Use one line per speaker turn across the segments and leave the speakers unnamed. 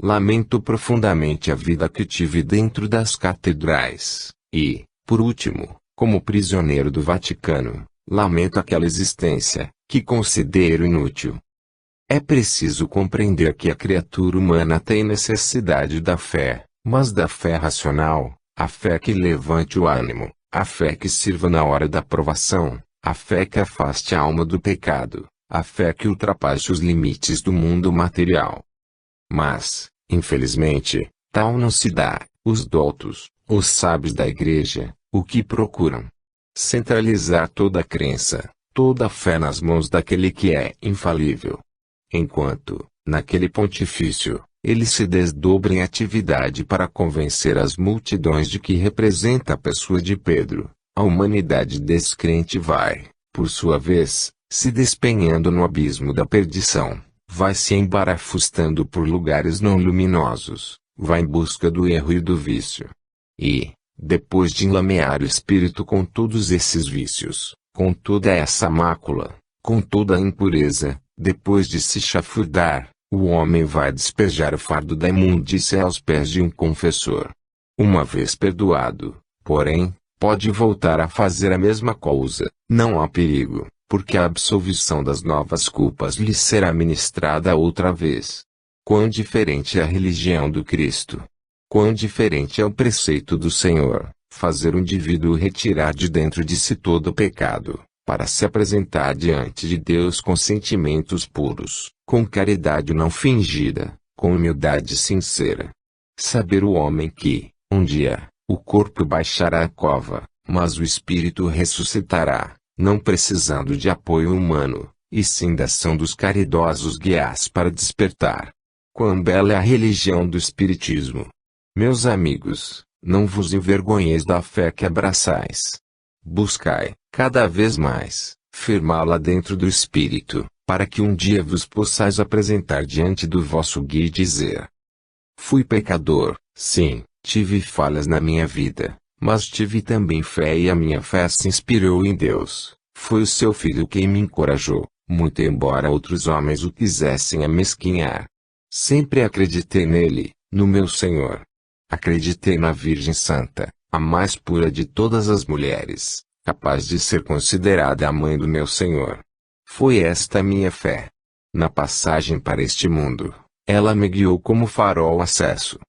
lamento profundamente a vida que tive dentro das catedrais, e, por último, como prisioneiro do Vaticano, lamento aquela existência, que considero inútil. É preciso compreender que a criatura humana tem necessidade da fé, mas da fé racional, a fé que levante o ânimo, a fé que sirva na hora da provação, a fé que afaste a alma do pecado, a fé que ultrapasse os limites do mundo material. Mas, infelizmente, tal não se dá. Os doutos, os sábios da Igreja, o que procuram? Centralizar toda a crença, toda a fé nas mãos daquele que é infalível. Enquanto, naquele pontifício, ele se desdobra em atividade para convencer as multidões de que representa a pessoa de Pedro, a humanidade descrente vai, por sua vez, se despenhando no abismo da perdição, vai se embarafustando por lugares não luminosos, vai em busca do erro e do vício. E, depois de enlamear o espírito com todos esses vícios, com toda essa mácula, com toda a impureza, depois de se chafurdar, o homem vai despejar o fardo da imundície aos pés de um confessor. Uma vez perdoado, porém, pode voltar a fazer a mesma coisa, não há perigo, porque a absolvição das novas culpas lhe será ministrada outra vez. Quão diferente é a religião do Cristo! Quão diferente é o preceito do Senhor, fazer o indivíduo retirar de dentro de si todo o pecado, para se apresentar diante de Deus com sentimentos puros, com caridade não fingida, com humildade sincera. Saber o homem que, um dia, o corpo baixará a cova, mas o espírito ressuscitará, não precisando de apoio humano, e sim da ação dos caridosos guias para despertar. Quão bela é a religião do Espiritismo! Meus amigos, não vos envergonheis da fé que abraçais. Buscai, cada vez mais, firmá-la dentro do Espírito, para que um dia vos possais apresentar diante do vosso guia e dizer: fui pecador, sim, tive falhas na minha vida, mas tive também fé e a minha fé se inspirou em Deus. Foi o seu Filho quem me encorajou, muito embora outros homens o quisessem amesquinhar. Sempre acreditei nele, no meu Senhor. Acreditei na Virgem Santa, a mais pura de todas as mulheres, capaz de ser considerada a mãe do meu Senhor. Foi esta a minha fé. Na passagem para este mundo, ela me guiou como farol acesso.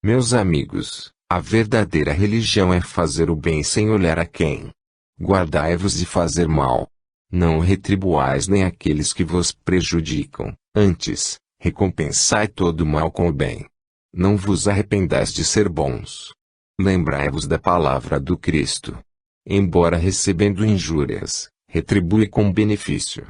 Meus amigos, a verdadeira religião é fazer o bem sem olhar a quem. Guardai-vos de fazer mal. Não retribuais nem aqueles que vos prejudicam, antes, recompensai todo o mal com o bem. Não vos arrependais de ser bons. Lembrai-vos da palavra do Cristo. Embora recebendo injúrias, retribui com benefício.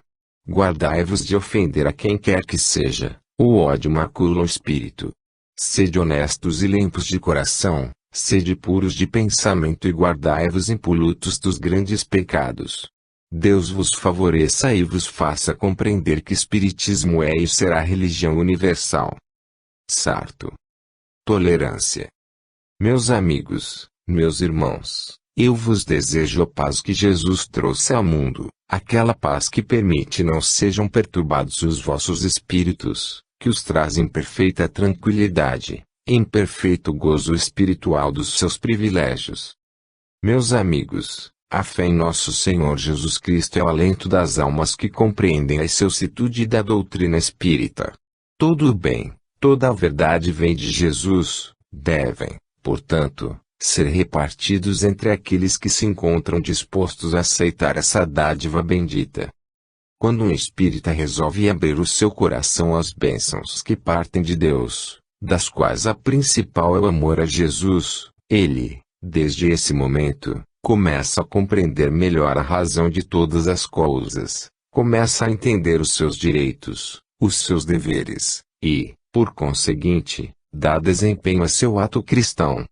Guardai-vos de ofender a quem quer que seja, o ódio macula o espírito. Sede honestos e limpos de coração, sede puros de pensamento e guardai-vos impolutos dos grandes pecados. Deus vos favoreça e vos faça compreender que Espiritismo é e será religião universal. Sarto. Tolerância. Meus amigos, meus irmãos, eu vos desejo a paz que Jesus trouxe ao mundo, aquela paz que permite não sejam perturbados os vossos espíritos, que os traz em perfeita tranquilidade, em perfeito gozo espiritual dos seus privilégios. Meus amigos, a fé em nosso Senhor Jesus Cristo é o alento das almas que compreendem a excelsitude da doutrina espírita. Todo o bem, toda a verdade vem de Jesus, devem, portanto, ser repartidos entre aqueles que se encontram dispostos a aceitar essa dádiva bendita. Quando um espírita resolve abrir o seu coração às bênçãos que partem de Deus, das quais a principal é o amor a Jesus, ele, desde esse momento, começa a compreender melhor a razão de todas as coisas, começa a entender os seus direitos, os seus deveres, e, por conseguinte, dá desempenho a seu ato cristão.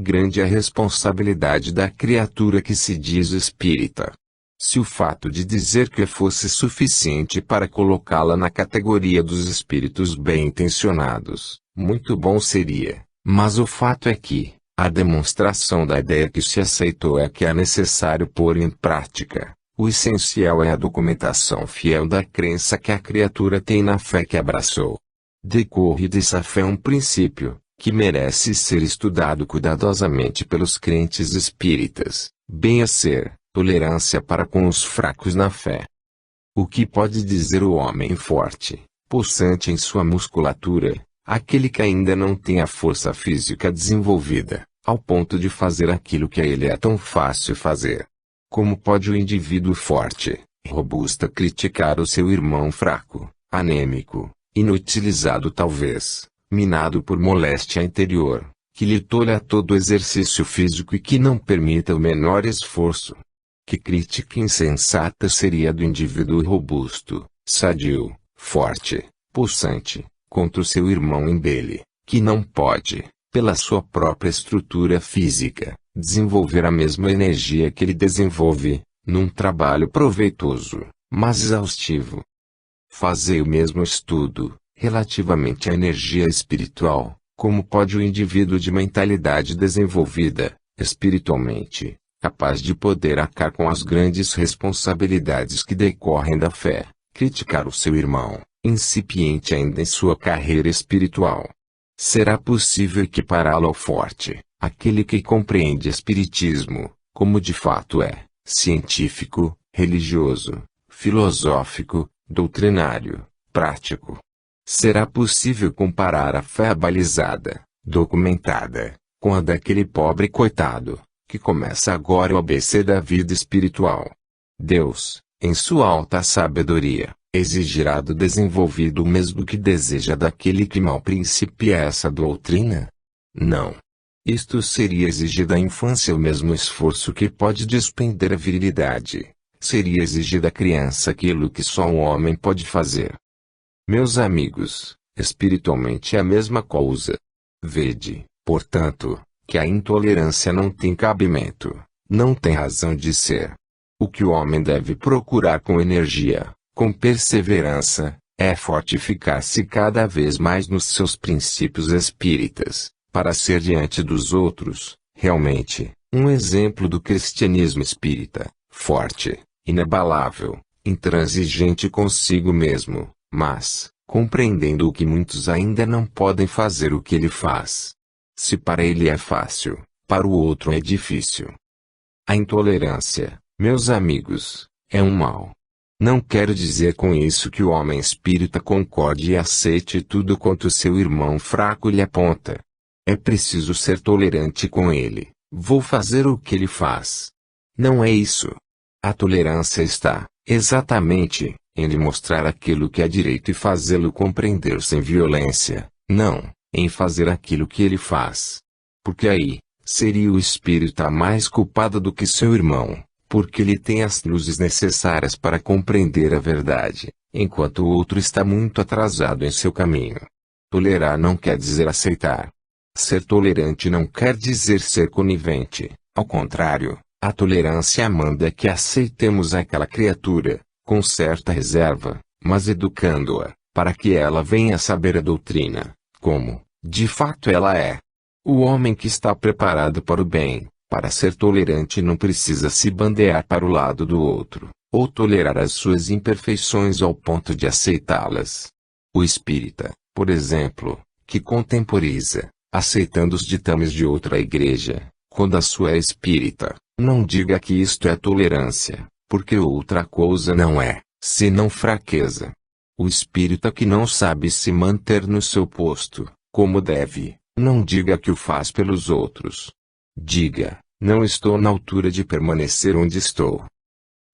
Grande é a responsabilidade da criatura que se diz espírita. Se o fato de dizer que fosse suficiente para colocá-la na categoria dos espíritos bem-intencionados, muito bom seria, mas o fato é que, a demonstração da ideia que se aceitou é que é necessário pôr em prática. O essencial é a documentação fiel da crença que a criatura tem na fé que abraçou. Decorre dessa fé um princípio, que merece ser estudado cuidadosamente pelos crentes espíritas, bem a ser, tolerância para com os fracos na fé. O que pode dizer o homem forte, possante em sua musculatura, aquele que ainda não tem a força física desenvolvida, ao ponto de fazer aquilo que a ele é tão fácil fazer? Como pode o indivíduo forte, robusto criticar o seu irmão fraco, anêmico, inutilizado talvez, minado por moléstia interior, que lhe tolha todo o exercício físico e que não permita o menor esforço? Que crítica insensata seria do indivíduo robusto, sadio, forte, possante, contra o seu irmão embele, que não pode, pela sua própria estrutura física, desenvolver a mesma energia que ele desenvolve, num trabalho proveitoso, mas exaustivo. Fazei o mesmo estudo, relativamente à energia espiritual. Como pode o indivíduo de mentalidade desenvolvida, espiritualmente, capaz de poder arcar com as grandes responsabilidades que decorrem da fé, criticar o seu irmão, incipiente ainda em sua carreira espiritual? Será possível equipará-lo ao forte, aquele que compreende espiritismo, como de fato é, científico, religioso, filosófico, doutrinário, prático? Será possível comparar a fé abalizada, documentada, com a daquele pobre coitado, que começa agora o ABC da vida espiritual? Deus, em sua alta sabedoria, exigirá do desenvolvido o mesmo que deseja daquele que mal principia essa doutrina? Não. Isto seria exigir da infância o mesmo esforço que pode despender a virilidade. Seria exigir da criança aquilo que só um homem pode fazer. Meus amigos, espiritualmente é a mesma coisa. Vede, portanto, que a intolerância não tem cabimento, não tem razão de ser. O que o homem deve procurar com energia, com perseverança, é fortificar-se cada vez mais nos seus princípios espíritas, para ser diante dos outros, realmente, um exemplo do cristianismo espírita, forte, inabalável, intransigente consigo mesmo, mas, compreendendo o que muitos ainda não podem fazer o que ele faz. Se para ele é fácil, para o outro é difícil. A intolerância, meus amigos, é um mal. Não quero dizer com isso que o homem espírita concorde e aceite tudo quanto o seu irmão fraco lhe aponta. É preciso ser tolerante com ele. Vou fazer o que ele faz. Não é isso. A tolerância está, exatamente, em lhe mostrar aquilo que é direito e fazê-lo compreender sem violência, não, em fazer aquilo que ele faz. Porque aí, seria o espírita mais culpado do que seu irmão, porque ele tem as luzes necessárias para compreender a verdade, enquanto o outro está muito atrasado em seu caminho. Tolerar não quer dizer aceitar. Ser tolerante não quer dizer ser conivente, ao contrário, a tolerância manda que aceitemos aquela criatura, com certa reserva, mas educando-a, para que ela venha a saber a doutrina, como, de fato ela é. O homem que está preparado para o bem, para ser tolerante não precisa se bandear para o lado do outro, ou tolerar as suas imperfeições ao ponto de aceitá-las. O espírita, por exemplo, que contemporiza, aceitando os ditames de outra igreja, quando a sua é espírita, não diga que isto é tolerância, porque outra coisa não é, senão fraqueza. O espírita que não sabe se manter no seu posto, como deve, não diga que o faz pelos outros. Diga, não estou na altura de permanecer onde estou.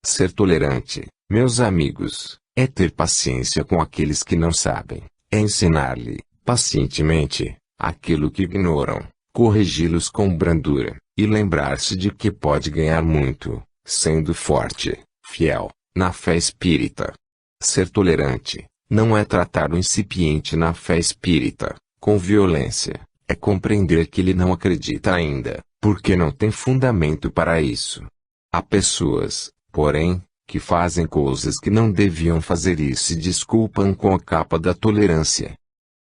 Ser tolerante, meus amigos, é ter paciência com aqueles que não sabem, é ensinar-lhe, pacientemente, aquilo que ignoram, corrigi-los com brandura, e lembrar-se de que pode ganhar muito, sendo forte, fiel, na fé espírita. Ser tolerante, não é tratar o incipiente na fé espírita, com violência, é compreender que ele não acredita ainda, porque não tem fundamento para isso. Há pessoas, porém, que fazem coisas que não deviam fazer e se desculpam com a capa da tolerância.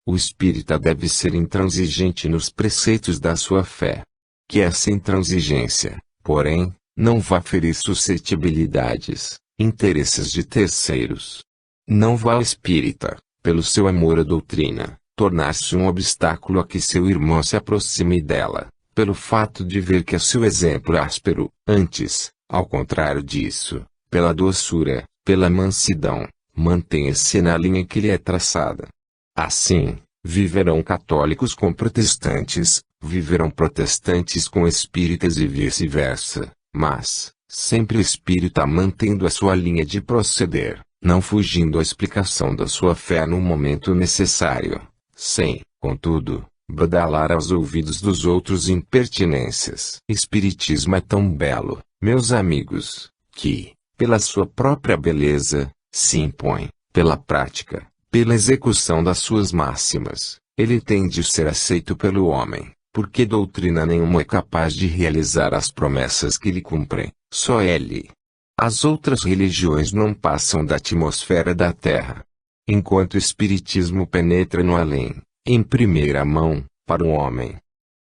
O espírita deve ser intransigente nos preceitos da sua fé. Que essa intransigência, porém, não vá ferir suscetibilidades, interesses de terceiros. Não vá ao espírita, pelo seu amor à doutrina, tornar-se um obstáculo a que seu irmão se aproxime dela, pelo fato de ver que é seu exemplo áspero. Antes, ao contrário disso, pela doçura, pela mansidão, mantenha-se na linha que lhe é traçada. Assim, viverão católicos com protestantes, viverão protestantes com espíritas e vice-versa, mas, sempre o espírita mantendo a sua linha de proceder, não fugindo à explicação da sua fé no momento necessário, sem, contudo, badalar aos ouvidos dos outros impertinências. Espiritismo é tão belo, meus amigos, que, pela sua própria beleza, se impõe, pela prática, pela execução das suas máximas, ele tem de ser aceito pelo homem, porque doutrina nenhuma é capaz de realizar as promessas que lhe cumprem, só ele. As outras religiões não passam da atmosfera da terra. Enquanto o Espiritismo penetra no além, em primeira mão, para o homem.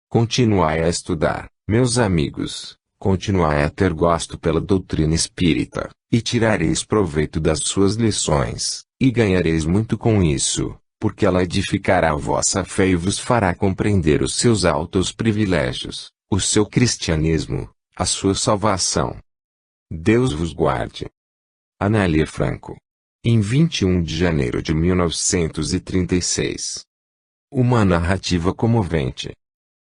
Continuai a estudar, meus amigos, continuai a ter gosto pela doutrina espírita, e tirareis proveito das suas lições, e ganhareis muito com isso, porque ela edificará a vossa fé e vos fará compreender os seus altos privilégios, o seu cristianismo, a sua salvação. Deus vos guarde. Anália Franco. Em 21 de janeiro de 1936. Uma narrativa comovente.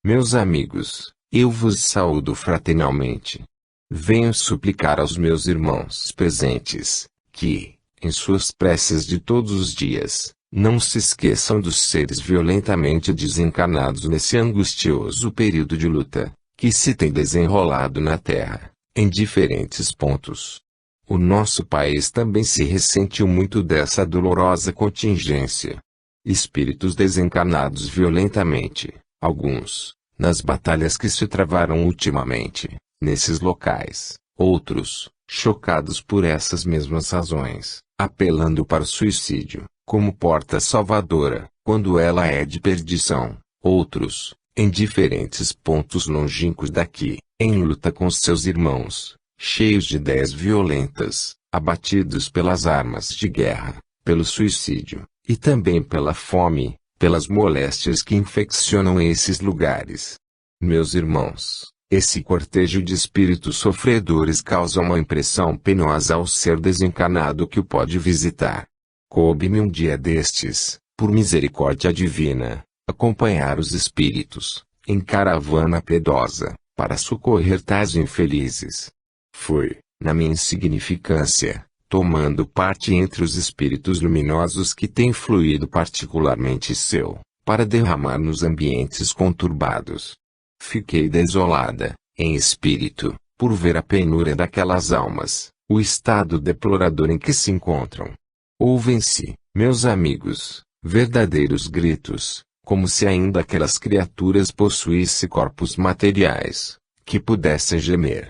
Meus amigos, eu vos saúdo fraternalmente. Venho suplicar aos meus irmãos presentes, que, em suas preces de todos os dias, não se esqueçam dos seres violentamente desencarnados nesse angustioso período de luta, que se tem desenrolado na Terra, em diferentes pontos. O nosso país também se ressentiu muito dessa dolorosa contingência. Espíritos desencarnados violentamente, alguns, nas batalhas que se travaram ultimamente, nesses locais, outros, chocados por essas mesmas razões, apelando para o suicídio, como porta salvadora, quando ela é de perdição, outros, em diferentes pontos longínquos daqui, em luta com seus irmãos, cheios de ideias violentas, abatidos pelas armas de guerra, pelo suicídio, e também pela fome, pelas moléstias que infeccionam esses lugares. Meus irmãos, esse cortejo de espíritos sofredores causa uma impressão penosa ao ser desencarnado que o pode visitar. Coube-me um dia destes, por misericórdia divina, acompanhar os espíritos, em caravana piedosa, para socorrer tais infelizes. Fui, na minha insignificância, tomando parte entre os espíritos luminosos que têm fluído particularmente seu, para derramar nos ambientes conturbados. Fiquei desolada, em espírito, por ver a penúria daquelas almas, o estado deplorador em que se encontram. Ouvem-se, meus amigos, verdadeiros gritos, como se ainda aquelas criaturas possuíssem corpos materiais, que pudessem gemer.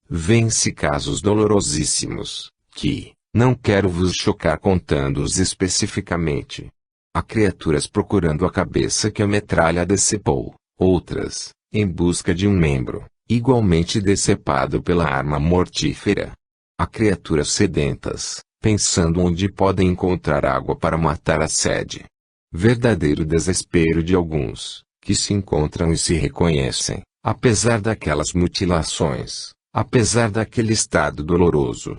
Vêem-se casos dolorosíssimos, que, não quero vos chocar contando-os especificamente. Há criaturas procurando a cabeça que a metralha decepou, outras, em busca de um membro, igualmente decepado pela arma mortífera. Há criaturas sedentas, pensando onde podem encontrar água para matar a sede. Verdadeiro desespero de alguns, que se encontram e se reconhecem, apesar daquelas mutilações, apesar daquele estado doloroso.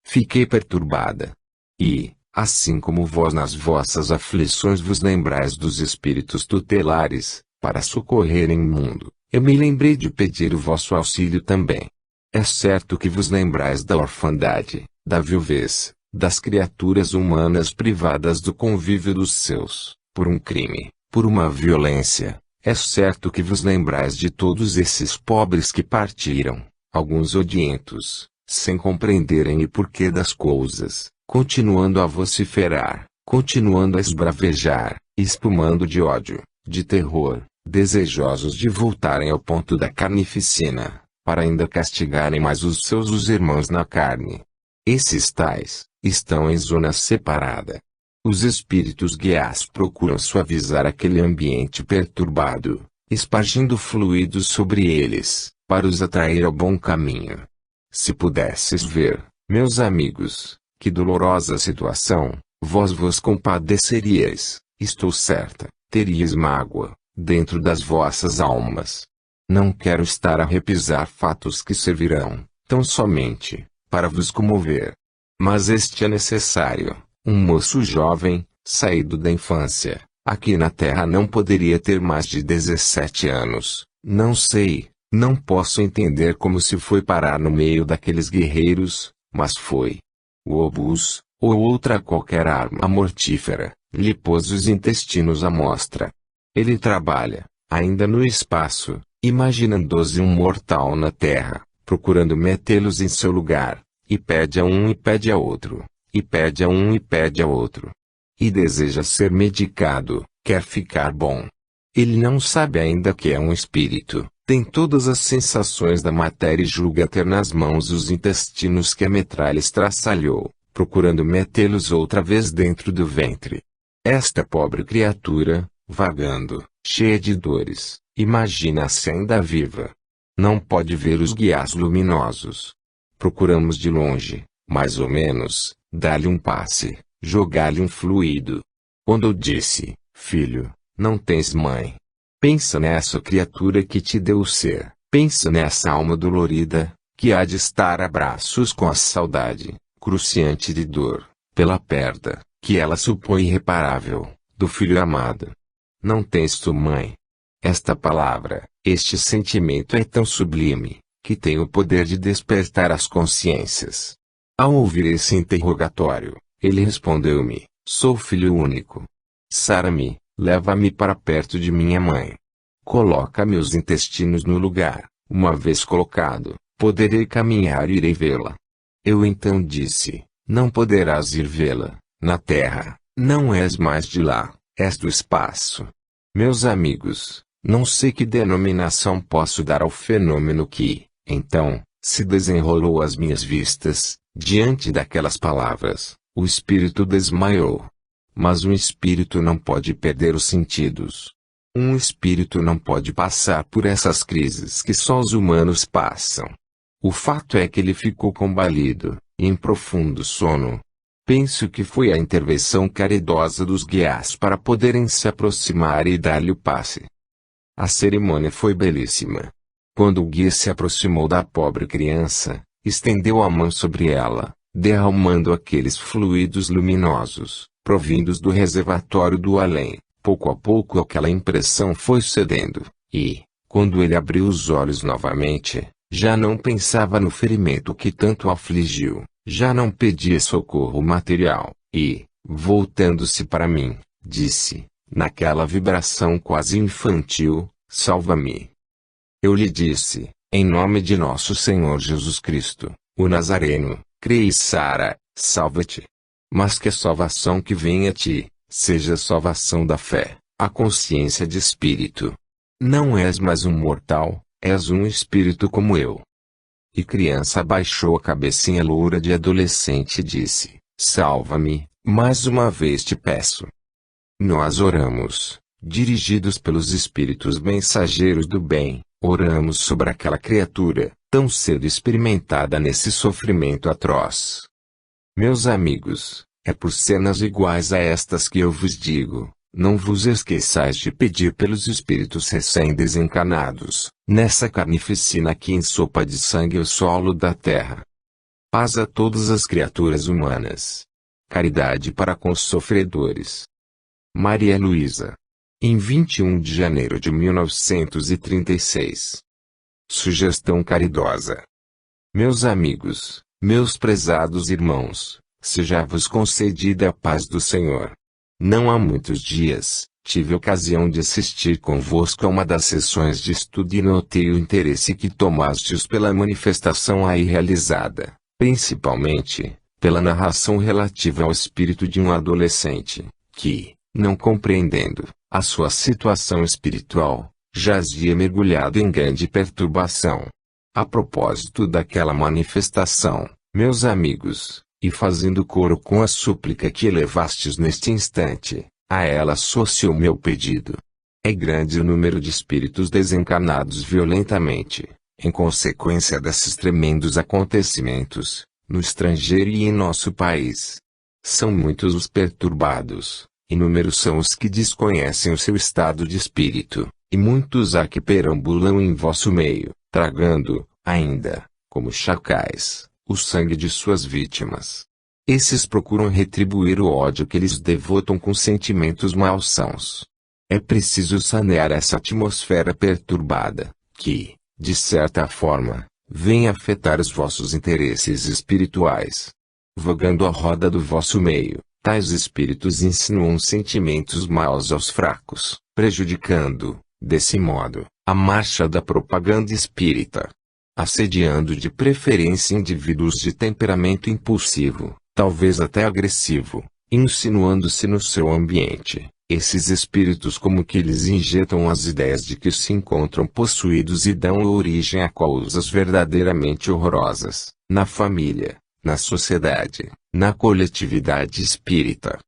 Fiquei perturbada. E, assim como vós nas vossas aflições vos lembrais dos espíritos tutelares, para socorrerem o mundo, eu me lembrei de pedir o vosso auxílio também. É certo que vos lembrais da orfandade, da viuvez, das criaturas humanas privadas do convívio dos seus, por um crime, por uma violência. É certo que vos lembrais de todos esses pobres que partiram, alguns odientos, sem compreenderem o porquê das coisas, continuando a vociferar, continuando a esbravejar, espumando de ódio, de terror, desejosos de voltarem ao ponto da carnificina, para ainda castigarem mais os irmãos na carne. Esses tais, estão em zona separada. Os espíritos guias procuram suavizar aquele ambiente perturbado, espargindo fluidos sobre eles, para os atrair ao bom caminho. Se pudesses ver, meus amigos, que dolorosa situação, vós vos compadeceríeis, estou certa, teríeis mágoa, dentro das vossas almas. Não quero estar a repisar fatos que servirão, tão somente, para vos comover. Mas este é necessário, um moço jovem, saído da infância, aqui na terra não poderia ter mais de 17 anos, não sei, não posso entender como se foi parar no meio daqueles guerreiros, mas foi. O obus, ou outra qualquer arma mortífera, lhe pôs os intestinos à mostra. Ele trabalha, ainda no espaço, imaginando-se um mortal na terra, procurando metê-los em seu lugar, e pede a um e pede a outro, e pede a um e pede a outro. E deseja ser medicado, quer ficar bom. Ele não sabe ainda que é um espírito, tem todas as sensações da matéria e julga ter nas mãos os intestinos que a metralha estraçalhou, procurando metê-los outra vez dentro do ventre. Esta pobre criatura, vagando, cheia de dores, imagina-se ainda viva. Não pode ver os guias luminosos. Procuramos de longe, mais ou menos, dar-lhe um passe, jogar-lhe um fluido. Quando eu disse, filho, não tens mãe. Pensa nessa criatura que te deu o ser, pensa nessa alma dolorida, que há de estar a braços com a saudade, cruciante de dor, pela perda, que ela supõe irreparável, do filho amado. Não tens tu mãe. Esta palavra, este sentimento é tão sublime, que tem o poder de despertar as consciências. Ao ouvir esse interrogatório, ele respondeu-me, sou filho único. Sara-me, leva-me para perto de minha mãe. Coloca meus intestinos no lugar, uma vez colocado, poderei caminhar e irei vê-la. Eu então disse, não poderás ir vê-la, na terra, não és mais de lá, és do espaço. Meus amigos, não sei que denominação posso dar ao fenômeno que, então, se desenrolou às minhas vistas. Diante daquelas palavras, o espírito desmaiou. Mas um espírito não pode perder os sentidos. Um espírito não pode passar por essas crises que só os humanos passam. O fato é que ele ficou combalido, em profundo sono. Penso que foi a intervenção caridosa dos guias para poderem se aproximar e dar-lhe o passe. A cerimônia foi belíssima. Quando o guia se aproximou da pobre criança, estendeu a mão sobre ela, derramando aqueles fluidos luminosos, provindos do reservatório do além. Pouco a pouco aquela impressão foi cedendo, e, quando ele abriu os olhos novamente, já não pensava no ferimento que tanto afligiu, já não pedia socorro material, e, voltando-se para mim, disse, naquela vibração quase infantil, salva-me. Eu lhe disse, em nome de nosso Senhor Jesus Cristo, o Nazareno, crê, Sara, salva-te. Mas que a salvação que vem a ti, seja a salvação da fé, a consciência de espírito. Não és mais um mortal, és um espírito como eu. E criança abaixou a cabecinha loura de adolescente e disse, salva-me, mais uma vez te peço. Nós oramos, dirigidos pelos espíritos mensageiros do bem, oramos sobre aquela criatura, tão cedo experimentada nesse sofrimento atroz. Meus amigos, é por cenas iguais a estas que eu vos digo, não vos esqueçais de pedir pelos espíritos recém-desencarnados, nessa carnificina que ensopa de sangue o solo da terra. Paz a todas as criaturas humanas. Caridade para com os sofredores. Maria Luísa. Em 21 de janeiro de 1936. Sugestão caridosa. Meus amigos, meus prezados irmãos, seja-vos concedida a paz do Senhor. Não há muitos dias, tive ocasião de assistir convosco a uma das sessões de estudo e notei o interesse que tomastes pela manifestação aí realizada, principalmente, pela narração relativa ao espírito de um adolescente, que, não compreendendo a sua situação espiritual, jazia mergulhado em grande perturbação. A propósito daquela manifestação, meus amigos, e fazendo coro com a súplica que elevastes neste instante, a ela associo o meu pedido. É grande o número de espíritos desencarnados violentamente, em consequência desses tremendos acontecimentos, no estrangeiro e em nosso país. São muitos os perturbados, inúmeros são os que desconhecem o seu estado de espírito, e muitos há que perambulam em vosso meio, tragando, ainda, como chacais, o sangue de suas vítimas. Esses procuram retribuir o ódio que lhes devotam com sentimentos malsãos. É preciso sanear essa atmosfera perturbada, que, de certa forma, vem afetar os vossos interesses espirituais. Vagando a roda do vosso meio, tais espíritos insinuam sentimentos maus aos fracos, prejudicando, desse modo, a marcha da propaganda espírita. Assediando de preferência indivíduos de temperamento impulsivo, talvez até agressivo, insinuando-se no seu ambiente, esses espíritos como que lhes injetam as ideias de que se encontram possuídos e dão origem a causas verdadeiramente horrorosas, na família, na sociedade, na coletividade espírita.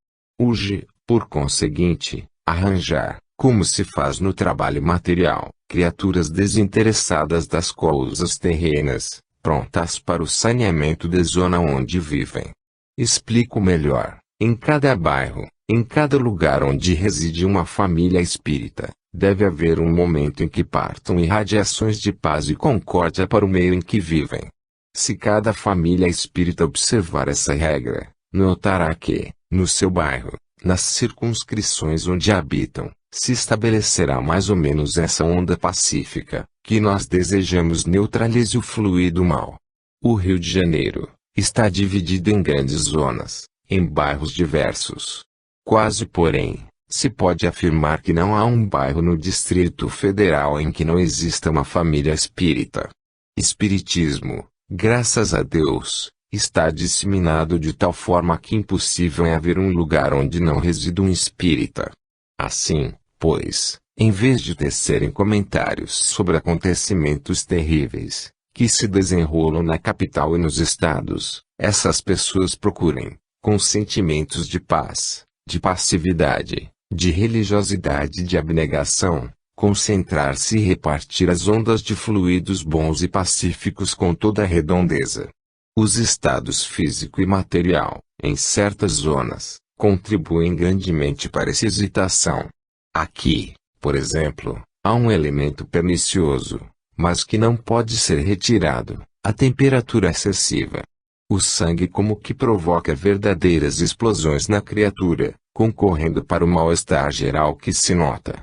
Urge, por conseguinte, arranjar, como se faz no trabalho material, criaturas desinteressadas das causas terrenas, prontas para o saneamento da zona onde vivem. Explico melhor. Em cada bairro, em cada lugar onde reside uma família espírita, deve haver um momento em que partam irradiações de paz e concórdia para o meio em que vivem. Se cada família espírita observar essa regra, notará que, no seu bairro, nas circunscrições onde habitam, se estabelecerá mais ou menos essa onda pacífica, que nós desejamos neutralize o fluido mal. O Rio de Janeiro está dividido em grandes zonas, em bairros diversos. Quase, porém, se pode afirmar que não há um bairro no Distrito Federal em que não exista uma família espírita. Espiritismo, graças a Deus, está disseminado de tal forma que impossível é haver um lugar onde não resida um espírita. Assim, pois, em vez de tecerem comentários sobre acontecimentos terríveis, que se desenrolam na capital e nos estados, essas pessoas procurem, com sentimentos de paz, de passividade, de religiosidade e de abnegação, concentrar-se e repartir as ondas de fluidos bons e pacíficos com toda a redondeza. Os estados físico e material, em certas zonas, contribuem grandemente para essa excitação. Aqui, por exemplo, há um elemento pernicioso, mas que não pode ser retirado, a temperatura excessiva. O sangue como que provoca verdadeiras explosões na criatura, concorrendo para o mal-estar geral que se nota.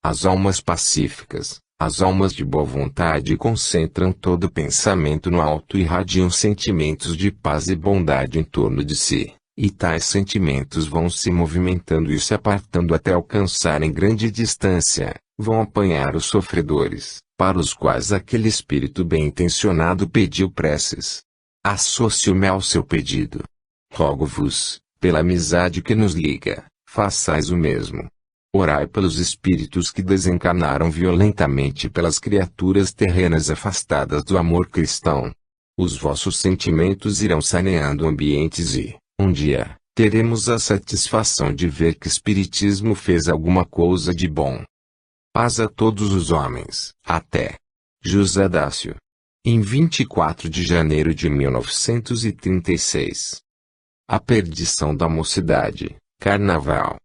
As almas pacíficas, as almas de boa vontade concentram todo o pensamento no alto e irradiam sentimentos de paz e bondade em torno de si, e tais sentimentos vão se movimentando e se apartando até alcançarem grande distância, vão apanhar os sofredores, para os quais aquele espírito bem-intencionado pediu preces. Associo-me ao seu pedido. Rogo-vos, pela amizade que nos liga, façais o mesmo. Orai pelos espíritos que desencarnaram violentamente pelas criaturas terrenas afastadas do amor cristão. Os vossos sentimentos irão saneando ambientes e, um dia, teremos a satisfação de ver que o Espiritismo fez alguma coisa de bom. Paz a todos os homens. Até. José Dácio. Em 24 de janeiro de 1936. A perdição da mocidade. Carnaval.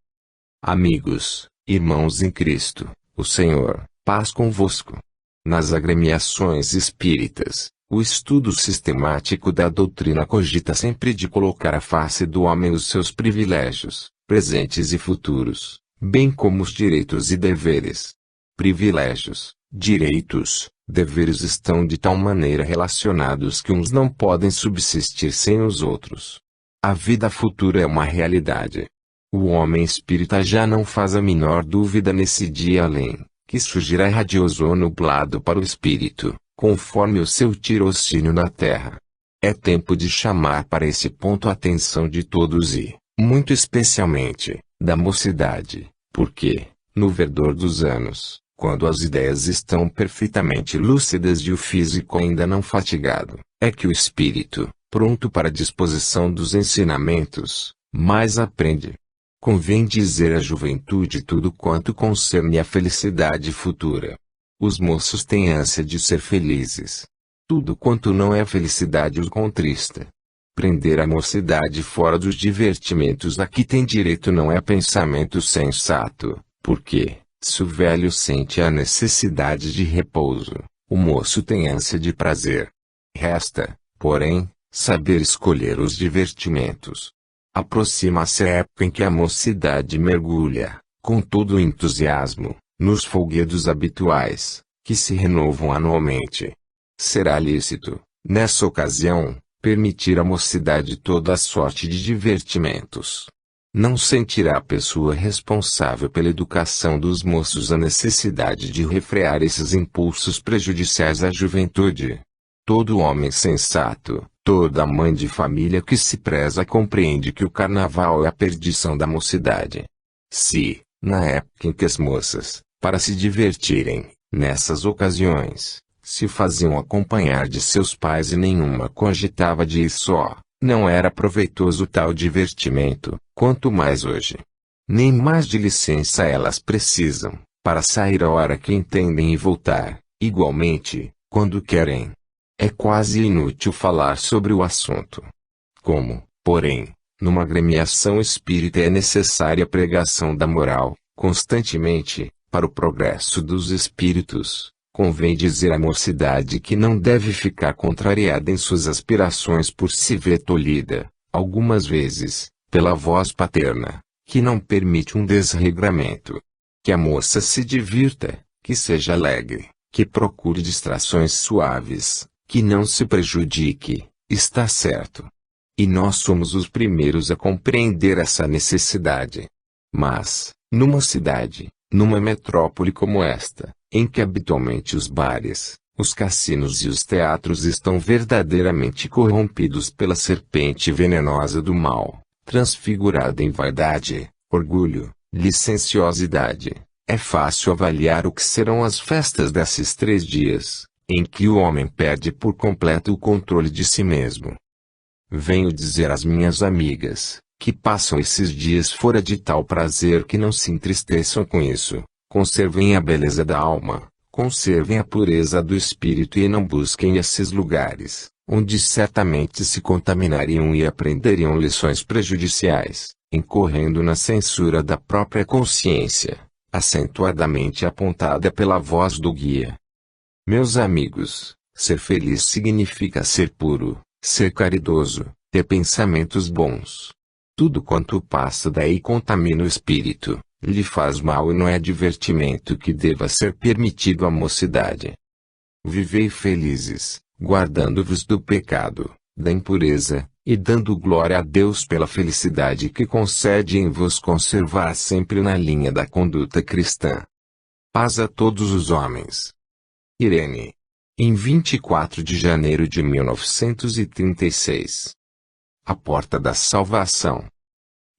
Amigos, irmãos em Cristo, o Senhor, paz convosco. Nas agremiações espíritas, o estudo sistemático da doutrina cogita sempre de colocar à face do homem os seus privilégios, presentes e futuros, bem como os direitos e deveres. Privilégios, direitos, deveres estão de tal maneira relacionados que uns não podem subsistir sem os outros. A vida futura é uma realidade. O homem espírita já não faz a menor dúvida nesse dia além, que surgirá radioso ou nublado para o espírito, conforme o seu tirocínio na terra. É tempo de chamar para esse ponto a atenção de todos e, muito especialmente, da mocidade, porque, no verdor dos anos, quando as ideias estão perfeitamente lúcidas e o físico ainda não fatigado, é que o espírito, pronto para a disposição dos ensinamentos, mais aprende. Convém dizer à juventude tudo quanto concerne à felicidade futura. Os moços têm ânsia de ser felizes. Tudo quanto não é felicidade os contrista. prender a mocidade fora dos divertimentos a que tem direito não é pensamento sensato, porque, se o velho sente a necessidade de repouso, o moço tem ânsia de prazer. Resta, porém, saber escolher os divertimentos. Aproxima-se a época em que a mocidade mergulha, com todo o entusiasmo, nos folguedos habituais, que se renovam anualmente. Será lícito, nessa ocasião, permitir à mocidade toda a sorte de divertimentos. Não sentirá a pessoa responsável pela educação dos moços a necessidade de refrear esses impulsos prejudiciais à juventude. Todo homem sensato, toda mãe de família que se preza compreende que o carnaval é a perdição da mocidade. Se, na época em que as moças, para se divertirem, nessas ocasiões, se faziam acompanhar de seus pais e nenhuma cogitava de ir só, não era proveitoso tal divertimento, quanto mais hoje. Nem mais de licença elas precisam, para sair a hora que entendem e voltar, igualmente, quando querem. É quase inútil falar sobre o assunto. Como, porém, numa agremiação espírita é necessária a pregação da moral, constantemente, para o progresso dos espíritos, convém dizer à mocidade que não deve ficar contrariada em suas aspirações por se ver tolhida, algumas vezes, pela voz paterna, que não permite um desregramento. Que a moça se divirta, que seja alegre, que procure distrações suaves, que não se prejudique, está certo. E nós somos os primeiros a compreender essa necessidade. Mas, numa cidade, numa metrópole como esta, em que habitualmente os bares, os cassinos e os teatros estão verdadeiramente corrompidos pela serpente venenosa do mal, transfigurada em vaidade, orgulho, licenciosidade, é fácil avaliar o que serão as festas desses 3 dias, em que o homem perde por completo o controle de si mesmo. Venho dizer às minhas amigas, que passam esses dias fora de tal prazer que não se entristeçam com isso. Conservem a beleza da alma, conservem a pureza do espírito e não busquem esses lugares, onde certamente se contaminariam e aprenderiam lições prejudiciais, incorrendo na censura da própria consciência, acentuadamente apontada pela voz do guia. Meus amigos, ser feliz significa ser puro, ser caridoso, ter pensamentos bons. Tudo quanto passa daí contamina o espírito, lhe faz mal e não é divertimento que deva ser permitido à mocidade. Vivei felizes, guardando-vos do pecado, da impureza, e dando glória a Deus pela felicidade que concede em vos conservar sempre na linha da conduta cristã. Paz a todos os homens. Irene. Em 24 de janeiro de 1936. A porta da salvação.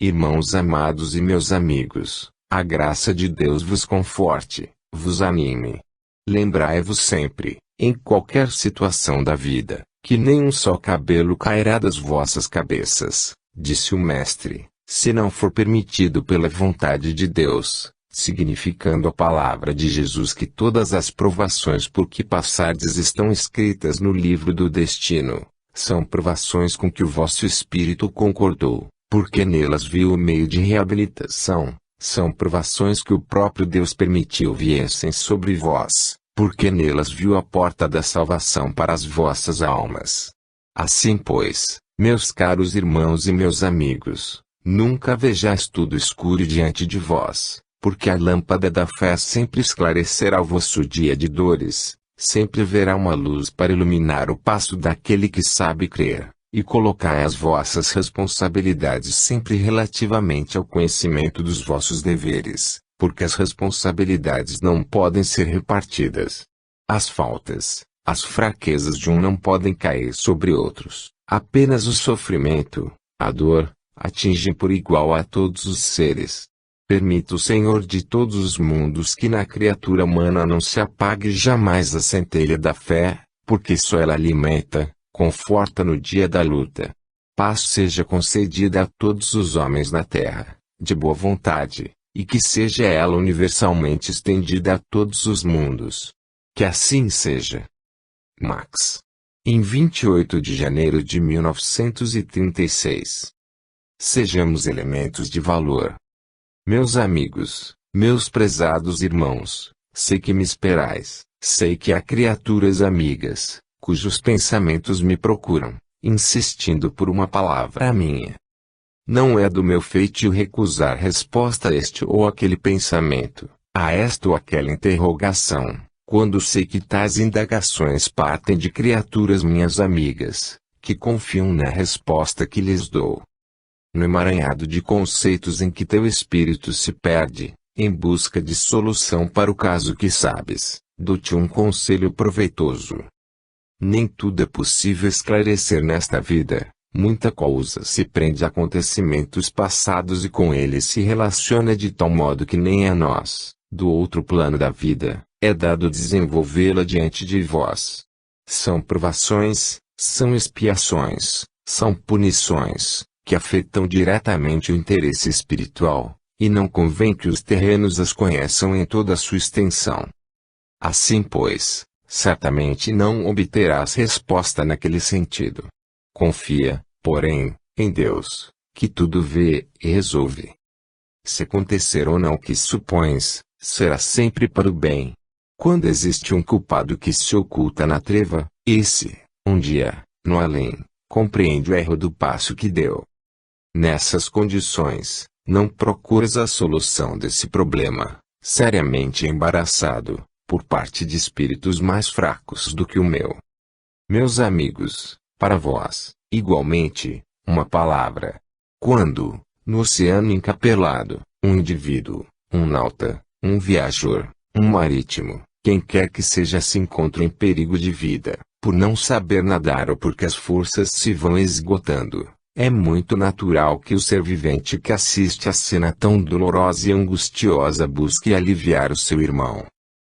Irmãos amados e meus amigos, a graça de Deus vos conforte, vos anime. Lembrai-vos sempre, em qualquer situação da vida, que nem um só cabelo cairá das vossas cabeças, disse o Mestre, se não for permitido pela vontade de Deus, significando a palavra de Jesus que todas as provações por que passardes estão escritas no livro do destino, são provações com que o vosso espírito concordou, porque nelas viu o meio de reabilitação, são provações que o próprio Deus permitiu viessem sobre vós, porque nelas viu a porta da salvação para as vossas almas. Assim pois, meus caros irmãos e meus amigos, nunca vejais tudo escuro diante de vós, porque a lâmpada da fé sempre esclarecerá o vosso dia de dores, sempre verá uma luz para iluminar o passo daquele que sabe crer, e colocai as vossas responsabilidades sempre relativamente ao conhecimento dos vossos deveres, porque as responsabilidades não podem ser repartidas. As faltas, as fraquezas de um não podem cair sobre outros, apenas o sofrimento, a dor, atingem por igual a todos os seres. Permita o Senhor de todos os mundos que na criatura humana não se apague jamais a centelha da fé, porque só ela alimenta, conforta no dia da luta. Paz seja concedida a todos os homens na terra, de boa vontade, e que seja ela universalmente estendida a todos os mundos. Que assim seja. Max. em 28 de janeiro de 1936. Sejamos elementos de valor. Meus amigos, meus prezados irmãos, sei que me esperais, sei que há criaturas amigas, cujos pensamentos me procuram, insistindo por uma palavra minha. Não é do meu feitio recusar resposta a este ou aquele pensamento, a esta ou aquela interrogação, quando sei que tais indagações partem de criaturas minhas amigas, que confiam na resposta que lhes dou. No emaranhado de conceitos em que teu espírito se perde, em busca de solução para o caso que sabes, dou-te um conselho proveitoso. Nem tudo é possível esclarecer nesta vida, muita coisa se prende a acontecimentos passados e com eles se relaciona de tal modo que nem a nós, do outro plano da vida, é dado desenvolvê-la diante de vós. São provações, são expiações, são punições, que afetam diretamente o interesse espiritual, e não convém que os terrenos as conheçam em toda a sua extensão. Assim pois, certamente não obterás resposta naquele sentido. Confia, porém, em Deus, que tudo vê e resolve. Se acontecer ou não o que supões, será sempre para o bem. Quando existe um culpado que se oculta na treva, esse, um dia, no além, compreende o erro do passo que deu. Nessas condições, não procuras a solução desse problema, seriamente embaraçado, por parte de espíritos mais fracos do que o meu. Meus amigos, para vós, igualmente, uma palavra. Quando, no oceano encapelado, um indivíduo, um nauta, um viajor, um marítimo, quem quer que seja se encontra em perigo de vida, por não saber nadar ou porque as forças se vão esgotando, é muito natural que o ser vivente que assiste à cena tão dolorosa e angustiosa busque aliviar o seu irmão.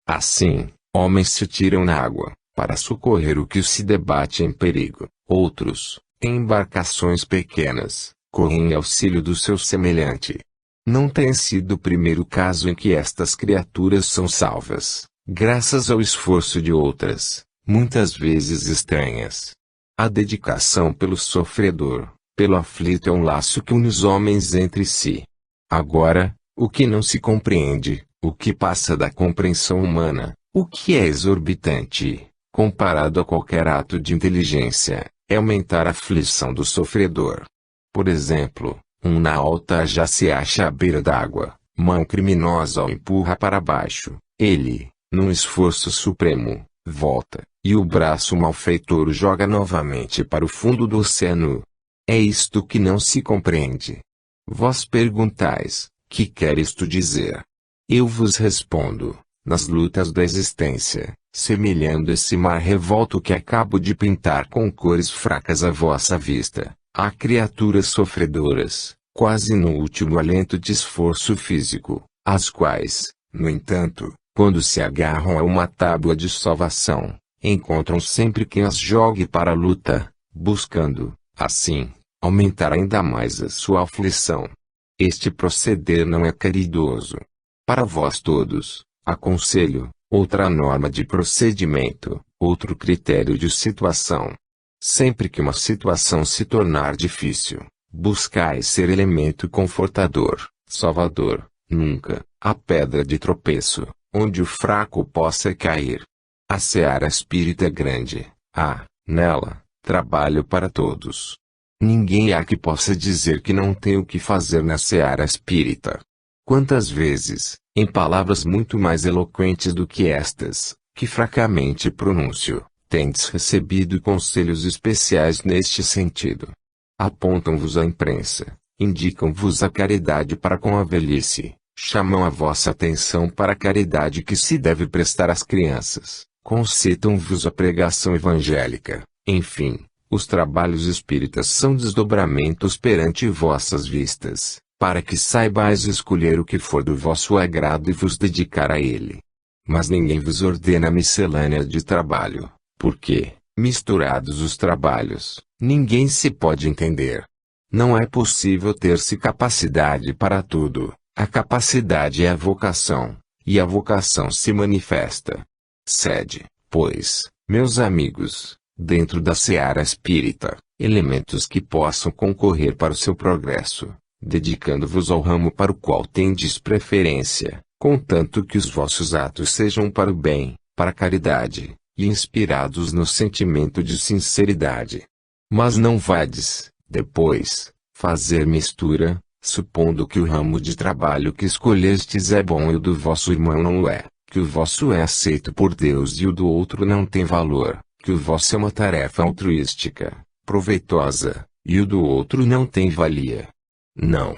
Assim, homens se tiram na água, para socorrer o que se debate em perigo. Outros, em embarcações pequenas, correm em auxílio do seu semelhante. Não tem sido o primeiro caso em que estas criaturas são salvas, graças ao esforço de outras, muitas vezes estranhas. A dedicação pelo sofredor, pelo aflito é um laço que une os homens entre si. Agora, o que não se compreende, o que passa da compreensão humana, o que é exorbitante, comparado a qualquer ato de inteligência, é aumentar a aflição do sofredor. Por exemplo, um nauta já se acha à beira d'água, mão criminosa o empurra para baixo, ele, num esforço supremo, volta, e o braço malfeitor o joga novamente para o fundo do oceano. É isto que não se compreende. Vós perguntais, que quer isto dizer? Eu vos respondo, nas lutas da existência, semelhando esse mar revolto que acabo de pintar com cores fracas à vossa vista, há criaturas sofredoras, quase no último alento de esforço físico, as quais, no entanto, quando se agarram a uma tábua de salvação, encontram sempre quem as jogue para a luta, buscando, assim, aumentar ainda mais a sua aflição. Este proceder não é caridoso. Para vós todos, aconselho outra norma de procedimento, outro critério de situação. Sempre que uma situação se tornar difícil, buscai ser elemento confortador, salvador, nunca, a pedra de tropeço, onde o fraco possa cair. A seara espírita é grande, há, nela, trabalho para todos. Ninguém há que possa dizer que não tem o que fazer na seara espírita. Quantas vezes, em palavras muito mais eloquentes do que estas, que fracamente pronuncio, tendes recebido conselhos especiais neste sentido? Apontam-vos a imprensa, indicam-vos a caridade para com a velhice, chamam a vossa atenção para a caridade que se deve prestar às crianças, concitam-vos a pregação evangélica, enfim, os trabalhos espíritas são desdobramentos perante vossas vistas, para que saibais escolher o que for do vosso agrado e vos dedicar a ele. Mas ninguém vos ordena miscelânea de trabalho, porque, misturados os trabalhos, ninguém se pode entender. Não é possível ter-se capacidade para tudo, a capacidade é a vocação, e a vocação se manifesta. Sede, pois, meus amigos, dentro da seara espírita, elementos que possam concorrer para o seu progresso, dedicando-vos ao ramo para o qual tendes preferência, contanto que os vossos atos sejam para o bem, para a caridade, e inspirados no sentimento de sinceridade. Mas não vades, depois, fazer mistura, supondo que o ramo de trabalho que escolhestes é bom e o do vosso irmão não o é, que o vosso é aceito por Deus e o do outro não tem valor, que o vosso é uma tarefa altruística, proveitosa, e o do outro não tem valia. Não.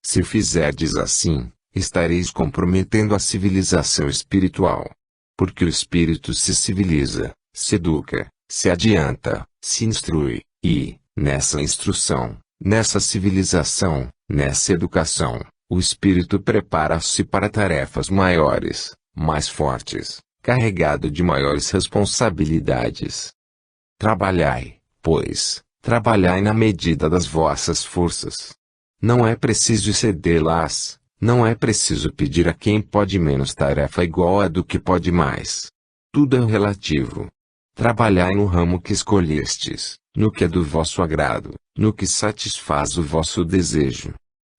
Se fizerdes assim, estareis comprometendo a civilização espiritual. Porque o espírito se civiliza, se educa, se adianta, se instrui, e, nessa instrução, nessa civilização, nessa educação, o espírito prepara-se para tarefas maiores, mais fortes, carregado de maiores responsabilidades. Trabalhai, pois, trabalhai na medida das vossas forças. Não é preciso cedê-las, não é preciso pedir a quem pode menos tarefa igual a do que pode mais. Tudo é relativo. Trabalhai no ramo que escolhestes, no que é do vosso agrado, no que satisfaz o vosso desejo.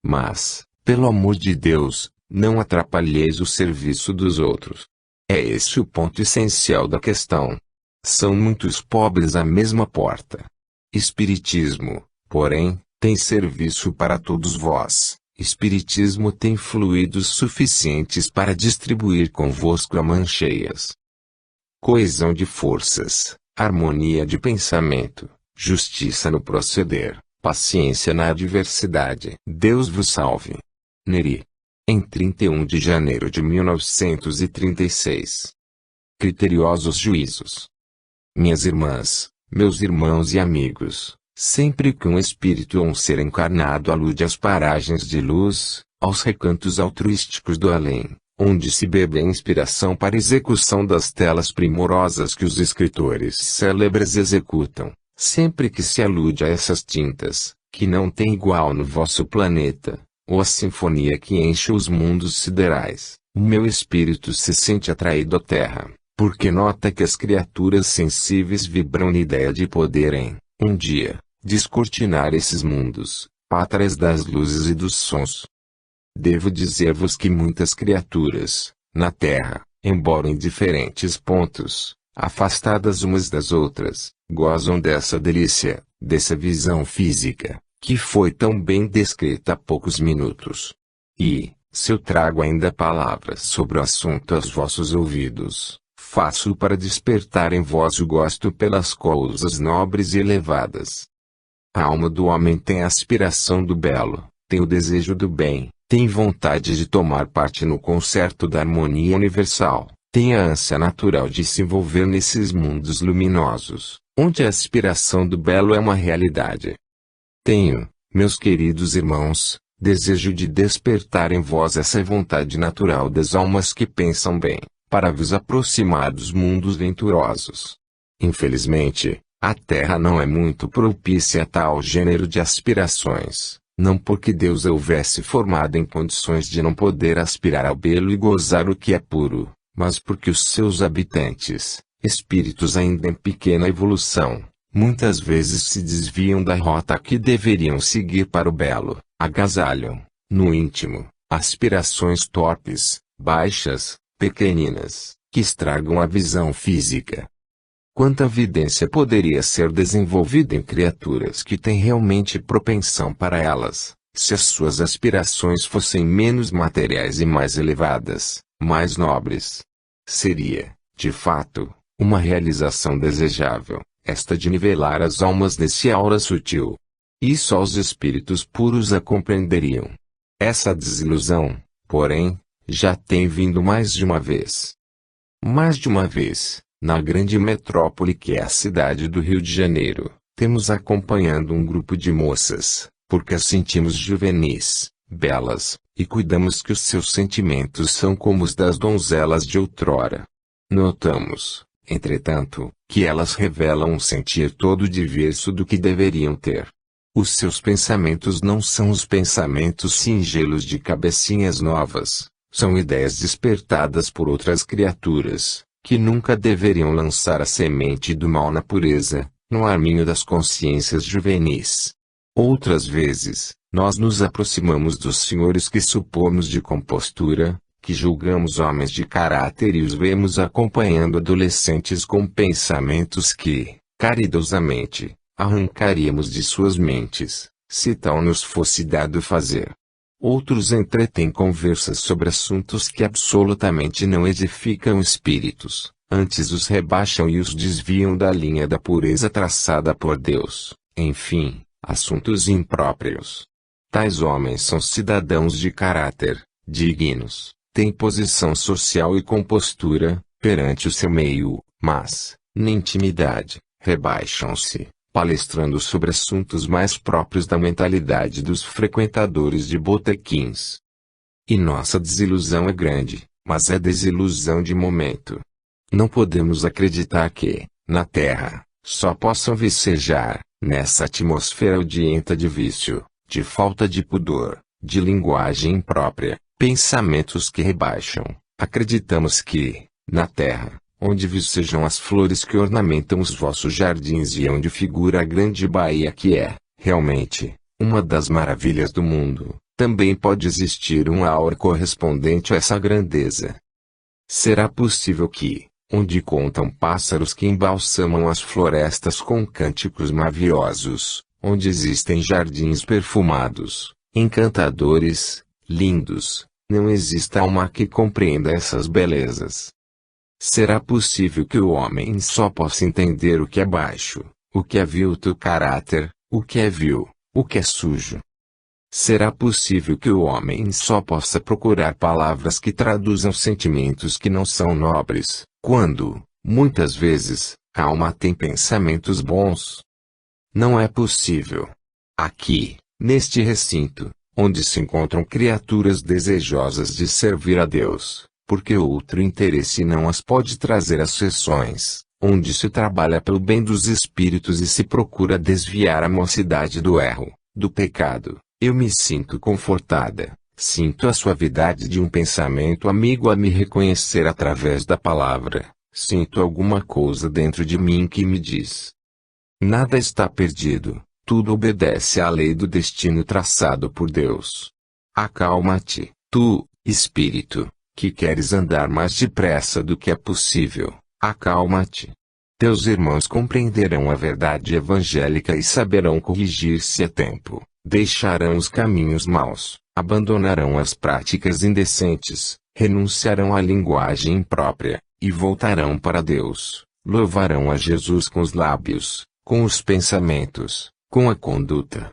Mas, pelo amor de Deus, não atrapalheis o serviço dos outros. É esse o ponto essencial da questão. São muitos pobres à mesma porta. Espiritismo, porém, tem serviço para todos vós. Espiritismo tem fluidos suficientes para distribuir convosco a mãos cheias. Coesão de forças, harmonia de pensamento, justiça no proceder, paciência na adversidade. Deus vos salve. Neri. Em 31 de janeiro de 1936. Criteriosos juízos. Minhas irmãs, meus irmãos e amigos, sempre que um espírito ou um ser encarnado alude às paragens de luz, aos recantos altruísticos do além, onde se bebe a inspiração para a execução das telas primorosas que os escritores célebres executam, sempre que se alude a essas tintas, que não têm igual no vosso planeta, ou a sinfonia que enche os mundos siderais, o meu espírito se sente atraído à Terra, porque nota que as criaturas sensíveis vibram na ideia de poderem, um dia, descortinar esses mundos, pátrias das luzes e dos sons. Devo dizer-vos que muitas criaturas, na Terra, embora em diferentes pontos, afastadas umas das outras, gozam dessa delícia, dessa visão física, que foi tão bem descrita há poucos minutos. E, se eu trago ainda palavras sobre o assunto aos vossos ouvidos, faço para despertar em vós o gosto pelas coisas nobres e elevadas. A alma do homem tem a aspiração do belo, tem o desejo do bem, tem vontade de tomar parte no concerto da harmonia universal, tem a ânsia natural de se envolver nesses mundos luminosos, onde a aspiração do belo é uma realidade. Tenho, meus queridos irmãos, desejo de despertar em vós essa vontade natural das almas que pensam bem, para vos aproximar dos mundos venturosos. Infelizmente, a Terra não é muito propícia a tal gênero de aspirações, não porque Deus a houvesse formado em condições de não poder aspirar ao belo e gozar o que é puro, mas porque os seus habitantes, espíritos ainda em pequena evolução, muitas vezes se desviam da rota que deveriam seguir para o belo, agasalham, no íntimo, aspirações torpes, baixas, pequeninas, que estragam a visão física. Quanta evidência poderia ser desenvolvida em criaturas que têm realmente propensão para elas, se as suas aspirações fossem menos materiais e mais elevadas, mais nobres. Seria, de fato, uma realização desejável, esta de nivelar as almas nesse aura sutil. E só os espíritos puros a compreenderiam. Essa desilusão, porém, já tem vindo mais de uma vez. Mais de uma vez, na grande metrópole que é a cidade do Rio de Janeiro, temos acompanhando um grupo de moças, porque as sentimos juvenis, belas, e cuidamos que os seus sentimentos são como os das donzelas de outrora. Notamos, entretanto, que elas revelam um sentir todo diverso do que deveriam ter. Os seus pensamentos não são os pensamentos singelos de cabecinhas novas, são ideias despertadas por outras criaturas, que nunca deveriam lançar a semente do mal na pureza, no arminho das consciências juvenis. Outras vezes, nós nos aproximamos dos senhores que supomos de compostura, que julgamos homens de caráter e os vemos acompanhando adolescentes com pensamentos que, caridosamente, arrancaríamos de suas mentes, se tal nos fosse dado fazer. Outros entretêm conversas sobre assuntos que absolutamente não edificam espíritos, antes os rebaixam e os desviam da linha da pureza traçada por Deus, enfim, assuntos impróprios. Tais homens são cidadãos de caráter, dignos, têm posição social e compostura, perante o seu meio, mas, na intimidade, rebaixam-se, palestrando sobre assuntos mais próprios da mentalidade dos frequentadores de botequins. E nossa desilusão é grande, mas é desilusão de momento. Não podemos acreditar que, na Terra, só possam vicejar, nessa atmosfera odienta de vício, de falta de pudor, de linguagem imprópria, pensamentos que rebaixam. Acreditamos que, na Terra, onde vicejam as flores que ornamentam os vossos jardins e onde figura a grande baía que é, realmente, uma das maravilhas do mundo, também pode existir um aura correspondente a essa grandeza. Será possível que, onde contam pássaros que embalsamam as florestas com cânticos maviosos, onde existem jardins perfumados, encantadores, lindos, não exista alma que compreenda essas belezas? Será possível que o homem só possa entender o que é baixo, o que é vil do caráter, o que é vil, o que é sujo? Será possível que o homem só possa procurar palavras que traduzam sentimentos que não são nobres, quando, muitas vezes, a alma tem pensamentos bons? Não é possível. Aqui, neste recinto, onde se encontram criaturas desejosas de servir a Deus, porque outro interesse não as pode trazer às sessões, onde se trabalha pelo bem dos espíritos e se procura desviar a mocidade do erro, do pecado, eu me sinto confortada, sinto a suavidade de um pensamento amigo a me reconhecer através da palavra, sinto alguma coisa dentro de mim que me diz: nada está perdido, tudo obedece à lei do destino traçado por Deus. Acalma-te, tu, espírito, que queres andar mais depressa do que é possível, acalma-te. Teus irmãos compreenderão a verdade evangélica e saberão corrigir-se a tempo, deixarão os caminhos maus, abandonarão as práticas indecentes, renunciarão à linguagem imprópria, e voltarão para Deus, louvarão a Jesus com os lábios, com os pensamentos, com a conduta.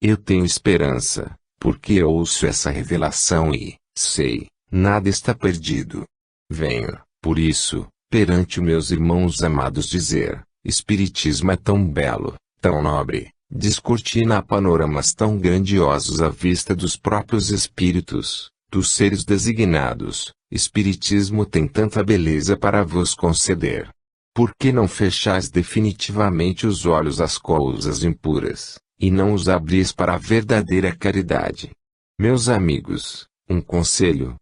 Eu tenho esperança, porque ouço essa revelação e, sei, nada está perdido. Venho, por isso, perante os meus irmãos amados dizer, Espiritismo é tão belo, tão nobre, descortina panoramas tão grandiosos à vista dos próprios espíritos, dos seres designados, Espiritismo tem tanta beleza para vos conceder. Por que não fechais definitivamente os olhos às coisas impuras, e não os abris para a verdadeira caridade? Meus amigos, um conselho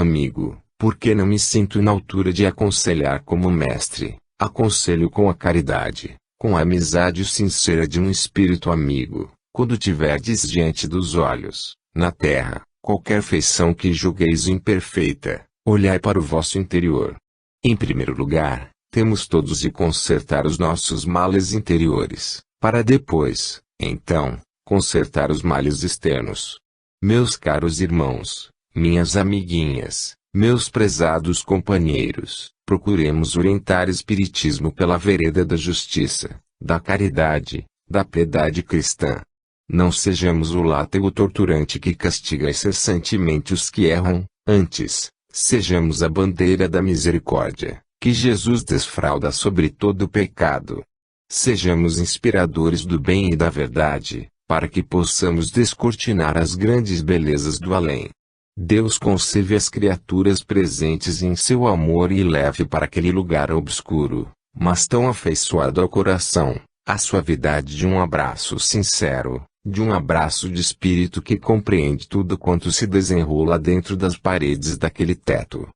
amigo, porque não me sinto na altura de aconselhar como mestre, aconselho com a caridade, com a amizade sincera de um espírito amigo, quando tiverdes diante dos olhos, na terra, qualquer feição que julgueis imperfeita, olhai para o vosso interior. Em primeiro lugar, temos todos de consertar os nossos males interiores, para depois, então, consertar os males externos. Meus caros irmãos, minhas amiguinhas, meus prezados companheiros, procuremos orientar o espiritismo pela vereda da justiça, da caridade, da piedade cristã. Não sejamos o látego torturante que castiga incessantemente os que erram, antes, sejamos a bandeira da misericórdia, que Jesus desfralda sobre todo o pecado. Sejamos inspiradores do bem e da verdade, para que possamos descortinar as grandes belezas do além. Deus concebe as criaturas presentes em seu amor e leve para aquele lugar obscuro, mas tão afeiçoado ao coração, a suavidade de um abraço sincero, de um abraço de espírito que compreende tudo quanto se desenrola dentro das paredes daquele teto.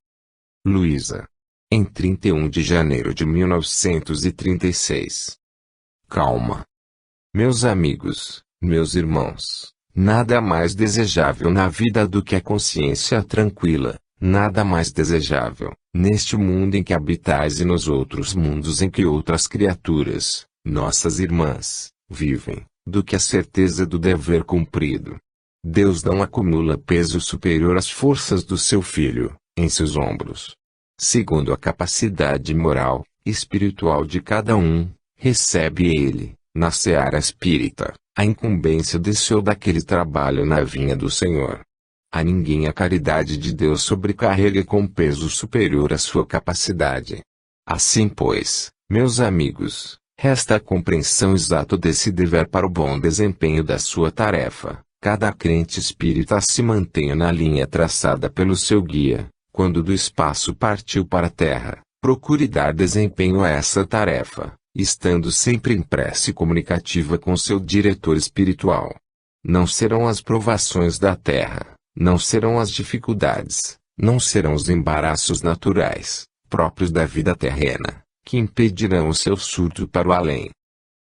Luísa. em 31 de janeiro de 1936. Calma. Meus amigos, meus irmãos, nada mais desejável na vida do que a consciência tranquila, nada mais desejável, neste mundo em que habitais e nos outros mundos em que outras criaturas, nossas irmãs, vivem, do que a certeza do dever cumprido. Deus não acumula peso superior às forças do seu Filho, em seus ombros. Segundo a capacidade moral, espiritual de cada um, recebe ele, na seara espírita, a incumbência desse ou daquele trabalho na vinha do Senhor. A ninguém a caridade de Deus sobrecarrega com peso superior à sua capacidade. Assim pois, meus amigos, resta a compreensão exata desse dever para o bom desempenho da sua tarefa. Cada crente espírita se mantenha na linha traçada pelo seu guia, quando do espaço partiu para a terra, procure dar desempenho a essa tarefa, estando sempre em prece comunicativa com seu diretor espiritual. Não serão as provações da terra, não serão as dificuldades, não serão os embaraços naturais, próprios da vida terrena, que impedirão o seu surto para o além.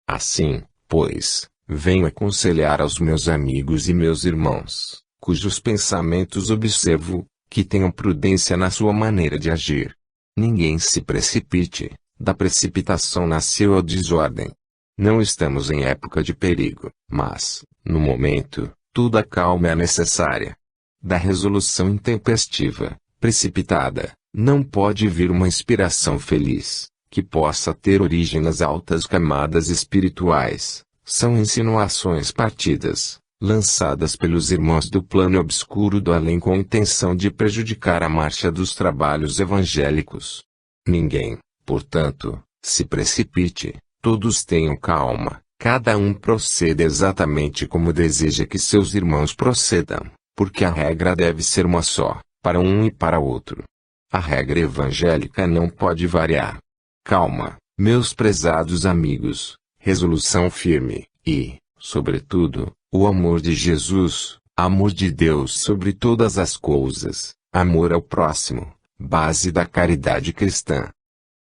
Assim, pois, venho aconselhar aos meus amigos e meus irmãos, cujos pensamentos observo, que tenham prudência na sua maneira de agir. Ninguém se precipite, da precipitação nasceu a desordem. Não estamos em época de perigo, mas, no momento, toda calma é necessária. Da resolução intempestiva, precipitada, não pode vir uma inspiração feliz, que possa ter origem nas altas camadas espirituais. São insinuações partidas, lançadas pelos irmãos do plano obscuro do além com a intenção de prejudicar a marcha dos trabalhos evangélicos. Ninguém, portanto, se precipite, todos tenham calma, cada um proceda exatamente como deseja que seus irmãos procedam, porque a regra deve ser uma só, para um e para outro. A regra evangélica não pode variar. Calma, meus prezados amigos. Resolução firme, e, sobretudo, o amor de Jesus, amor de Deus sobre todas as coisas, amor ao próximo, base da caridade cristã.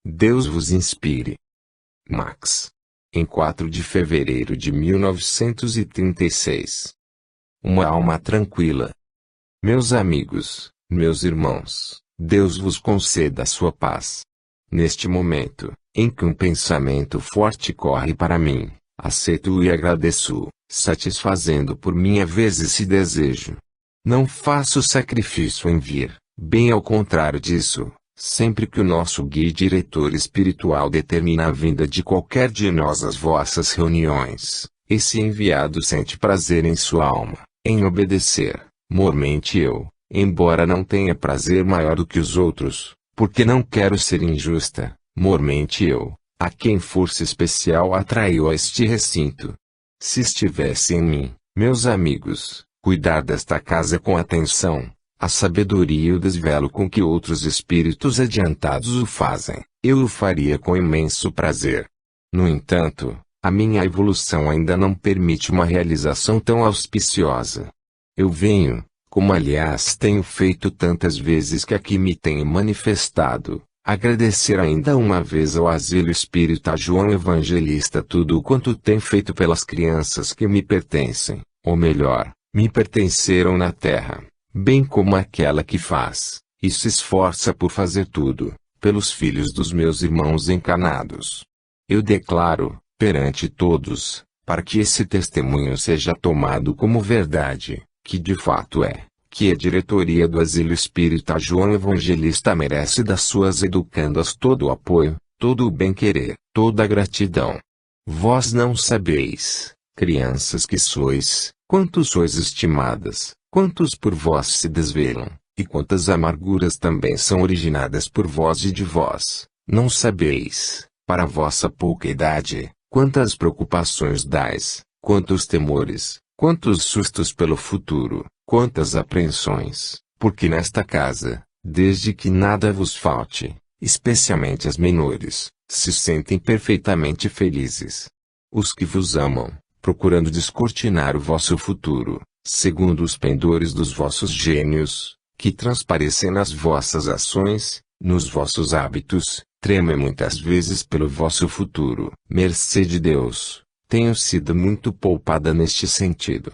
Deus vos inspire. Max. Em 4 de fevereiro de 1936. Uma alma tranquila. Meus amigos, meus irmãos, Deus vos conceda a sua paz. Neste momento, em que um pensamento forte corre para mim, aceito-o e agradeço, satisfazendo por minha vez esse desejo. Não faço sacrifício em vir, bem ao contrário disso, sempre que o nosso guia e diretor espiritual determina a vinda de qualquer de nós às vossas reuniões, esse enviado sente prazer em sua alma, em obedecer, mormente eu, embora não tenha prazer maior do que os outros, porque não quero ser injusta, mormente eu, a quem força especial atraiu a este recinto. Se estivesse em mim, meus amigos, cuidar desta casa com atenção, a sabedoria e o desvelo com que outros espíritos adiantados o fazem, eu o faria com imenso prazer. No entanto, a minha evolução ainda não permite uma realização tão auspiciosa. Eu venho, como aliás tenho feito tantas vezes que aqui me tenho manifestado, agradecer ainda uma vez ao Asilo Espírita João Evangelista tudo o quanto tem feito pelas crianças que me pertencem, ou melhor, me pertenceram na terra, bem como aquela que faz, e se esforça por fazer tudo, pelos filhos dos meus irmãos encarnados. Eu declaro, perante todos, para que esse testemunho seja tomado como verdade, que de fato é, que a diretoria do Asilo Espírita João Evangelista merece das suas educandas todo o apoio, todo o bem-querer, toda a gratidão. Vós não sabeis, crianças que sois, quantos sois estimadas, quantos por vós se desvelam, e quantas amarguras também são originadas por vós e de vós, não sabeis, para vossa pouca idade, quantas preocupações dais, quantos temores, quantos sustos pelo futuro, quantas apreensões, porque nesta casa, desde que nada vos falte, especialmente as menores, se sentem perfeitamente felizes. Os que vos amam, procurando descortinar o vosso futuro, segundo os pendores dos vossos gênios, que transparecem nas vossas ações, nos vossos hábitos, tremem muitas vezes pelo vosso futuro. Mercê de Deus, tenho sido muito poupada neste sentido.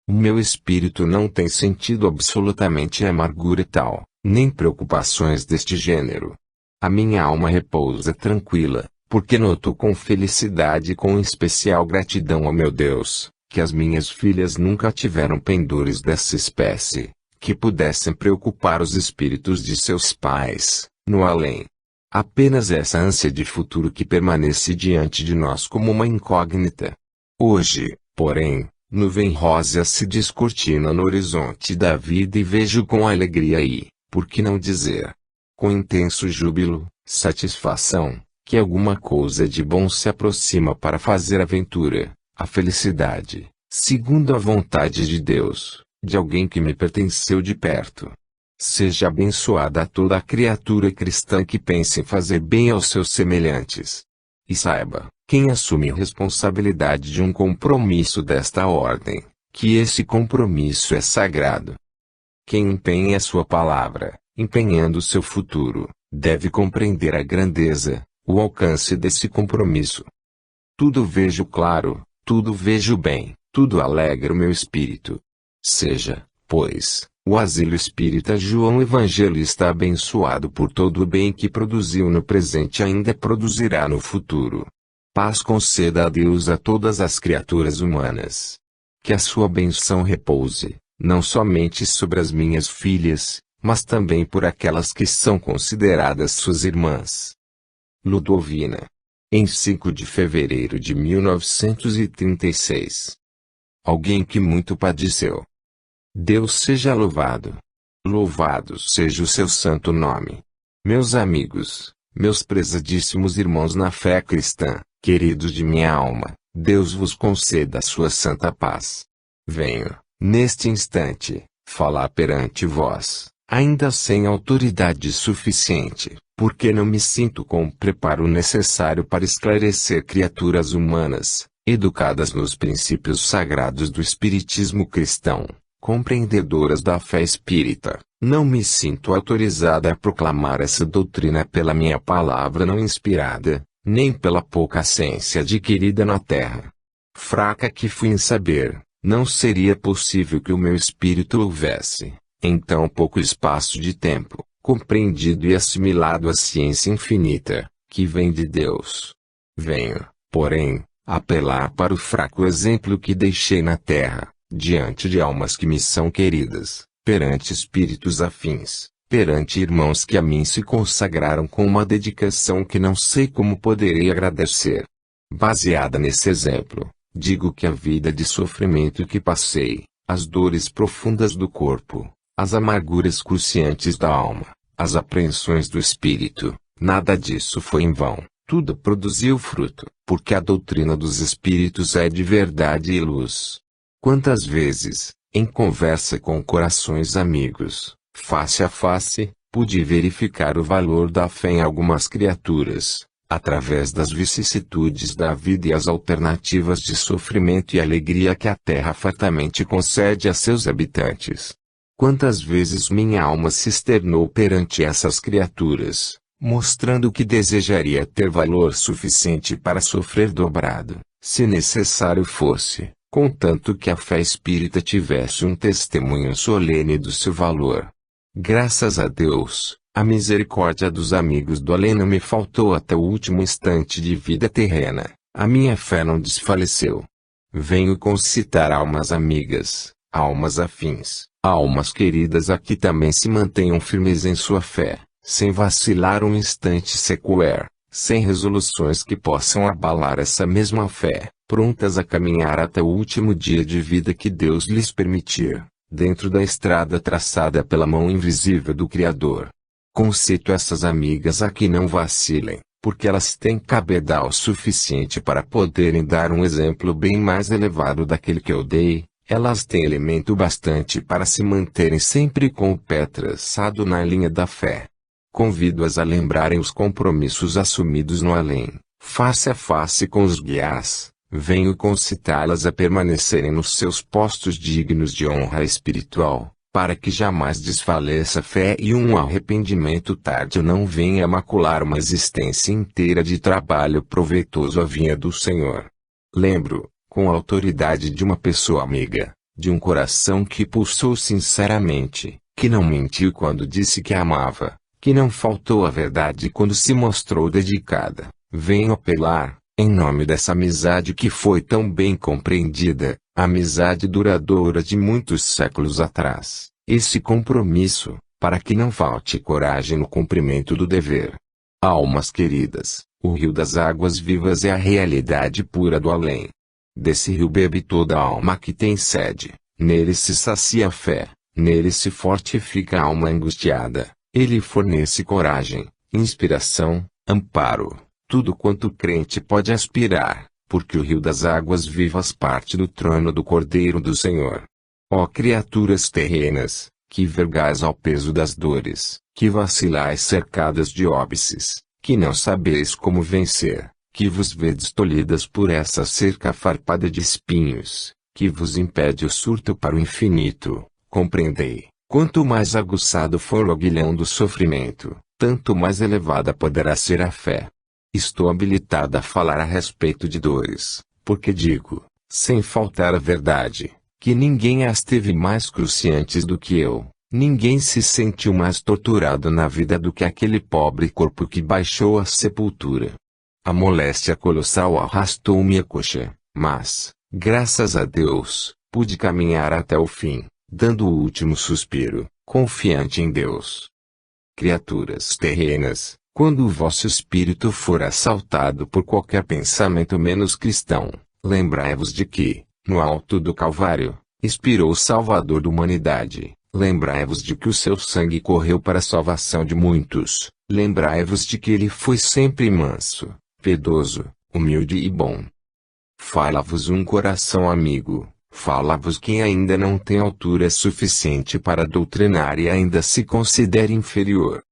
O meu espírito não tem sentido absolutamente amargura tal, nem preocupações deste gênero. A minha alma repousa tranquila, porque noto com felicidade e com especial gratidão ao meu Deus, que as minhas filhas nunca tiveram pendores dessa espécie, que pudessem preocupar os espíritos de seus pais, no além. Apenas essa ânsia de futuro que permanece diante de nós como uma incógnita. Hoje, porém, nuvem rosa se descortina no horizonte da vida e vejo com alegria e, por que não dizer, com intenso júbilo, satisfação, que alguma coisa de bom se aproxima para fazer a ventura, a felicidade, segundo a vontade de Deus, de alguém que me pertenceu de perto. Seja abençoada toda a criatura cristã que pense em fazer bem aos seus semelhantes. E saiba, quem assume responsabilidade de um compromisso desta ordem, que esse compromisso é sagrado. Quem empenha a sua palavra, empenhando seu futuro, deve compreender a grandeza, o alcance desse compromisso. Tudo vejo claro, tudo vejo bem, tudo alegra o meu espírito. Seja, pois, o asilo espírita João Evangelista abençoado por todo o bem que produziu no presente e ainda produzirá no futuro. Paz conceda a Deus a todas as criaturas humanas. Que a sua benção repouse, não somente sobre as minhas filhas, mas também por aquelas que são consideradas suas irmãs. Ludovina. Em 5 de fevereiro de 1936. Alguém que muito padeceu. Deus seja louvado. Louvado seja o seu santo nome. Meus amigos, meus prezadíssimos irmãos na fé cristã, queridos de minha alma, Deus vos conceda a sua santa paz. Venho, neste instante, falar perante vós, ainda sem autoridade suficiente, porque não me sinto com o preparo necessário para esclarecer criaturas humanas, educadas nos princípios sagrados do espiritismo cristão, compreendedoras da fé espírita. Não me sinto autorizada a proclamar essa doutrina pela minha palavra não inspirada, nem pela pouca ciência adquirida na terra. Fraca que fui em saber, não seria possível que o meu espírito houvesse, em tão pouco espaço de tempo, compreendido e assimilado a ciência infinita, que vem de Deus. Venho, porém, apelar para o fraco exemplo que deixei na terra, diante de almas que me são queridas, perante espíritos afins, perante irmãos que a mim se consagraram com uma dedicação que não sei como poderei agradecer. Baseada nesse exemplo, digo que a vida de sofrimento que passei, as dores profundas do corpo, as amarguras cruciantes da alma, as apreensões do espírito, nada disso foi em vão, tudo produziu fruto, porque a doutrina dos espíritos é de verdade e luz. Quantas vezes, em conversa com corações amigos, face a face, pude verificar o valor da fé em algumas criaturas, através das vicissitudes da vida e as alternativas de sofrimento e alegria que a terra fartamente concede a seus habitantes. Quantas vezes minha alma se externou perante essas criaturas, mostrando que desejaria ter valor suficiente para sofrer dobrado, se necessário fosse, contanto que a fé espírita tivesse um testemunho solene do seu valor. Graças a Deus, a misericórdia dos amigos do além não me faltou até o último instante de vida terrena, a minha fé não desfaleceu. Venho concitar almas amigas, almas afins, almas queridas a que também se mantenham firmes em sua fé, sem vacilar um instante sequer, sem resoluções que possam abalar essa mesma fé, prontas a caminhar até o último dia de vida que Deus lhes permitir, dentro da estrada traçada pela mão invisível do Criador. Concito essas amigas a que não vacilem, porque elas têm cabedal suficiente para poderem dar um exemplo bem mais elevado daquele que eu dei. Elas têm elemento bastante para se manterem sempre com o pé traçado na linha da fé. Convido-as a lembrarem os compromissos assumidos no além, face a face com os guias. Venho concitá-las a permanecerem nos seus postos dignos de honra espiritual, para que jamais desfaleça a fé e um arrependimento tardio não venha a macular uma existência inteira de trabalho proveitoso à vinha do Senhor. Lembro, com a autoridade de uma pessoa amiga, de um coração que pulsou sinceramente, que não mentiu quando disse que amava, que não faltou à verdade quando se mostrou dedicada. Venho apelar, em nome dessa amizade que foi tão bem compreendida, amizade duradoura de muitos séculos atrás, esse compromisso, para que não falte coragem no cumprimento do dever. Almas queridas, o rio das águas vivas é a realidade pura do além. Desse rio bebe toda alma que tem sede, nele se sacia a fé, nele se fortifica a alma angustiada, ele fornece coragem, inspiração, amparo, tudo quanto o crente pode aspirar, porque o rio das águas vivas parte do trono do Cordeiro do Senhor. Ó criaturas terrenas, que vergais ao peso das dores, que vacilais cercadas de óbices, que não sabeis como vencer, que vos vedes tolhidas por essa cerca farpada de espinhos, que vos impede o surto para o infinito, compreendei, quanto mais aguçado for o aguilhão do sofrimento, tanto mais elevada poderá ser a fé. Estou habilitada a falar a respeito de dores, porque digo, sem faltar a verdade, que ninguém as teve mais cruciantes do que eu, ninguém se sentiu mais torturado na vida do que aquele pobre corpo que baixou à sepultura. A moléstia colossal arrastou minha coxa, mas, graças a Deus, pude caminhar até o fim, dando o último suspiro, confiante em Deus. Criaturas terrenas, quando o vosso espírito for assaltado por qualquer pensamento menos cristão, lembrai-vos de que, no alto do Calvário, expirou o Salvador da humanidade. Lembrai-vos de que o seu sangue correu para a salvação de muitos. Lembrai-vos de que ele foi sempre manso, piedoso, humilde e bom. Fala-vos um coração amigo, fala-vos quem ainda não tem altura suficiente para doutrinar e ainda se considera inferior.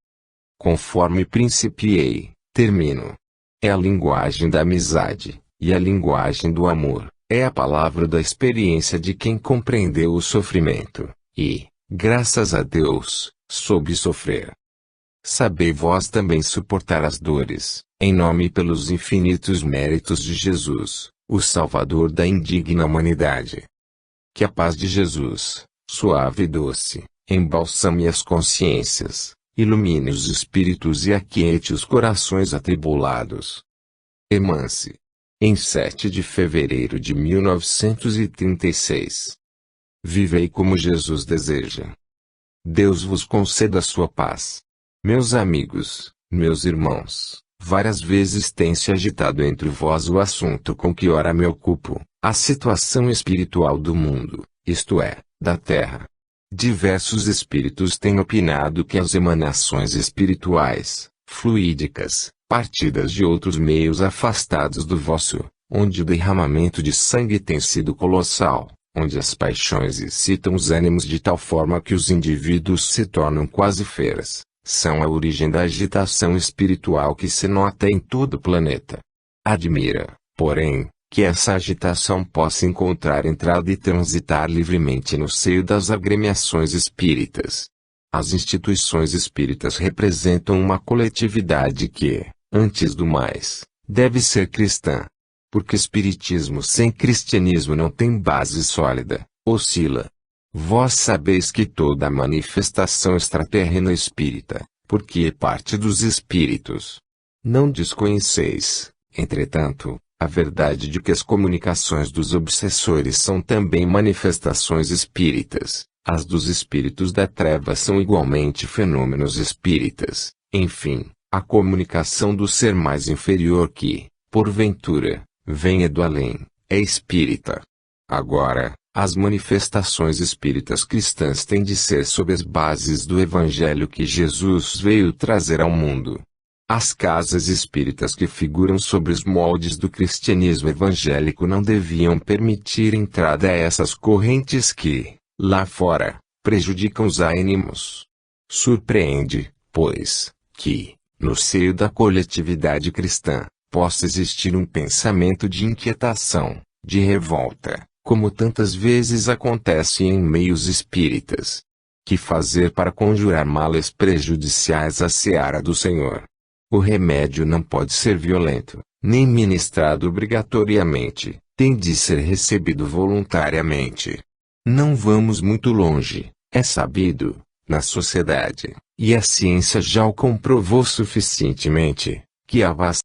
Conforme principiei, termino. É a linguagem da amizade, e a linguagem do amor, é a palavra da experiência de quem compreendeu o sofrimento, e, graças a Deus, soube sofrer. Sabei vós também suportar as dores, em nome e pelos infinitos méritos de Jesus, o Salvador da indigna humanidade. Que a paz de Jesus, suave e doce, embalsame as consciências, ilumine os espíritos e aquiete os corações atribulados. Emance. Em 7 de fevereiro de 1936. Vivei como Jesus deseja. Deus vos conceda sua paz. Meus amigos, meus irmãos, várias vezes tem se agitado entre vós o assunto com que ora me ocupo, a situação espiritual do mundo, isto é, da Terra. Diversos espíritos têm opinado que as emanações espirituais, fluídicas, partidas de outros meios afastados do vosso, onde o derramamento de sangue tem sido colossal, onde as paixões excitam os ânimos de tal forma que os indivíduos se tornam quase feras, são a origem da agitação espiritual que se nota em todo o planeta. Admira, porém, que essa agitação possa encontrar entrada e transitar livremente no seio das agremiações espíritas. As instituições espíritas representam uma coletividade que, antes do mais, deve ser cristã. Porque espiritismo sem cristianismo não tem base sólida, oscila. Vós sabeis que toda manifestação extraterrena é espírita, porque é parte dos espíritos. Não desconheceis, entretanto, a verdade de que as comunicações dos obsessores são também manifestações espíritas, as dos espíritos da treva são igualmente fenômenos espíritas, enfim, a comunicação do ser mais inferior que, porventura, venha do além, é espírita. Agora, as manifestações espíritas cristãs têm de ser sob as bases do evangelho que Jesus veio trazer ao mundo. As casas espíritas que figuram sob os moldes do cristianismo evangélico não deviam permitir entrada a essas correntes que, lá fora, prejudicam os ânimos. Surpreende, pois, que, no seio da coletividade cristã, possa existir um pensamento de inquietação, de revolta, como tantas vezes acontece em meios espíritas. Que fazer para conjurar males prejudiciais à seara do Senhor? O remédio não pode ser violento, nem ministrado obrigatoriamente, tem de ser recebido voluntariamente. Não vamos muito longe, é sabido, na sociedade, e a ciência já o comprovou suficientemente, que a vasta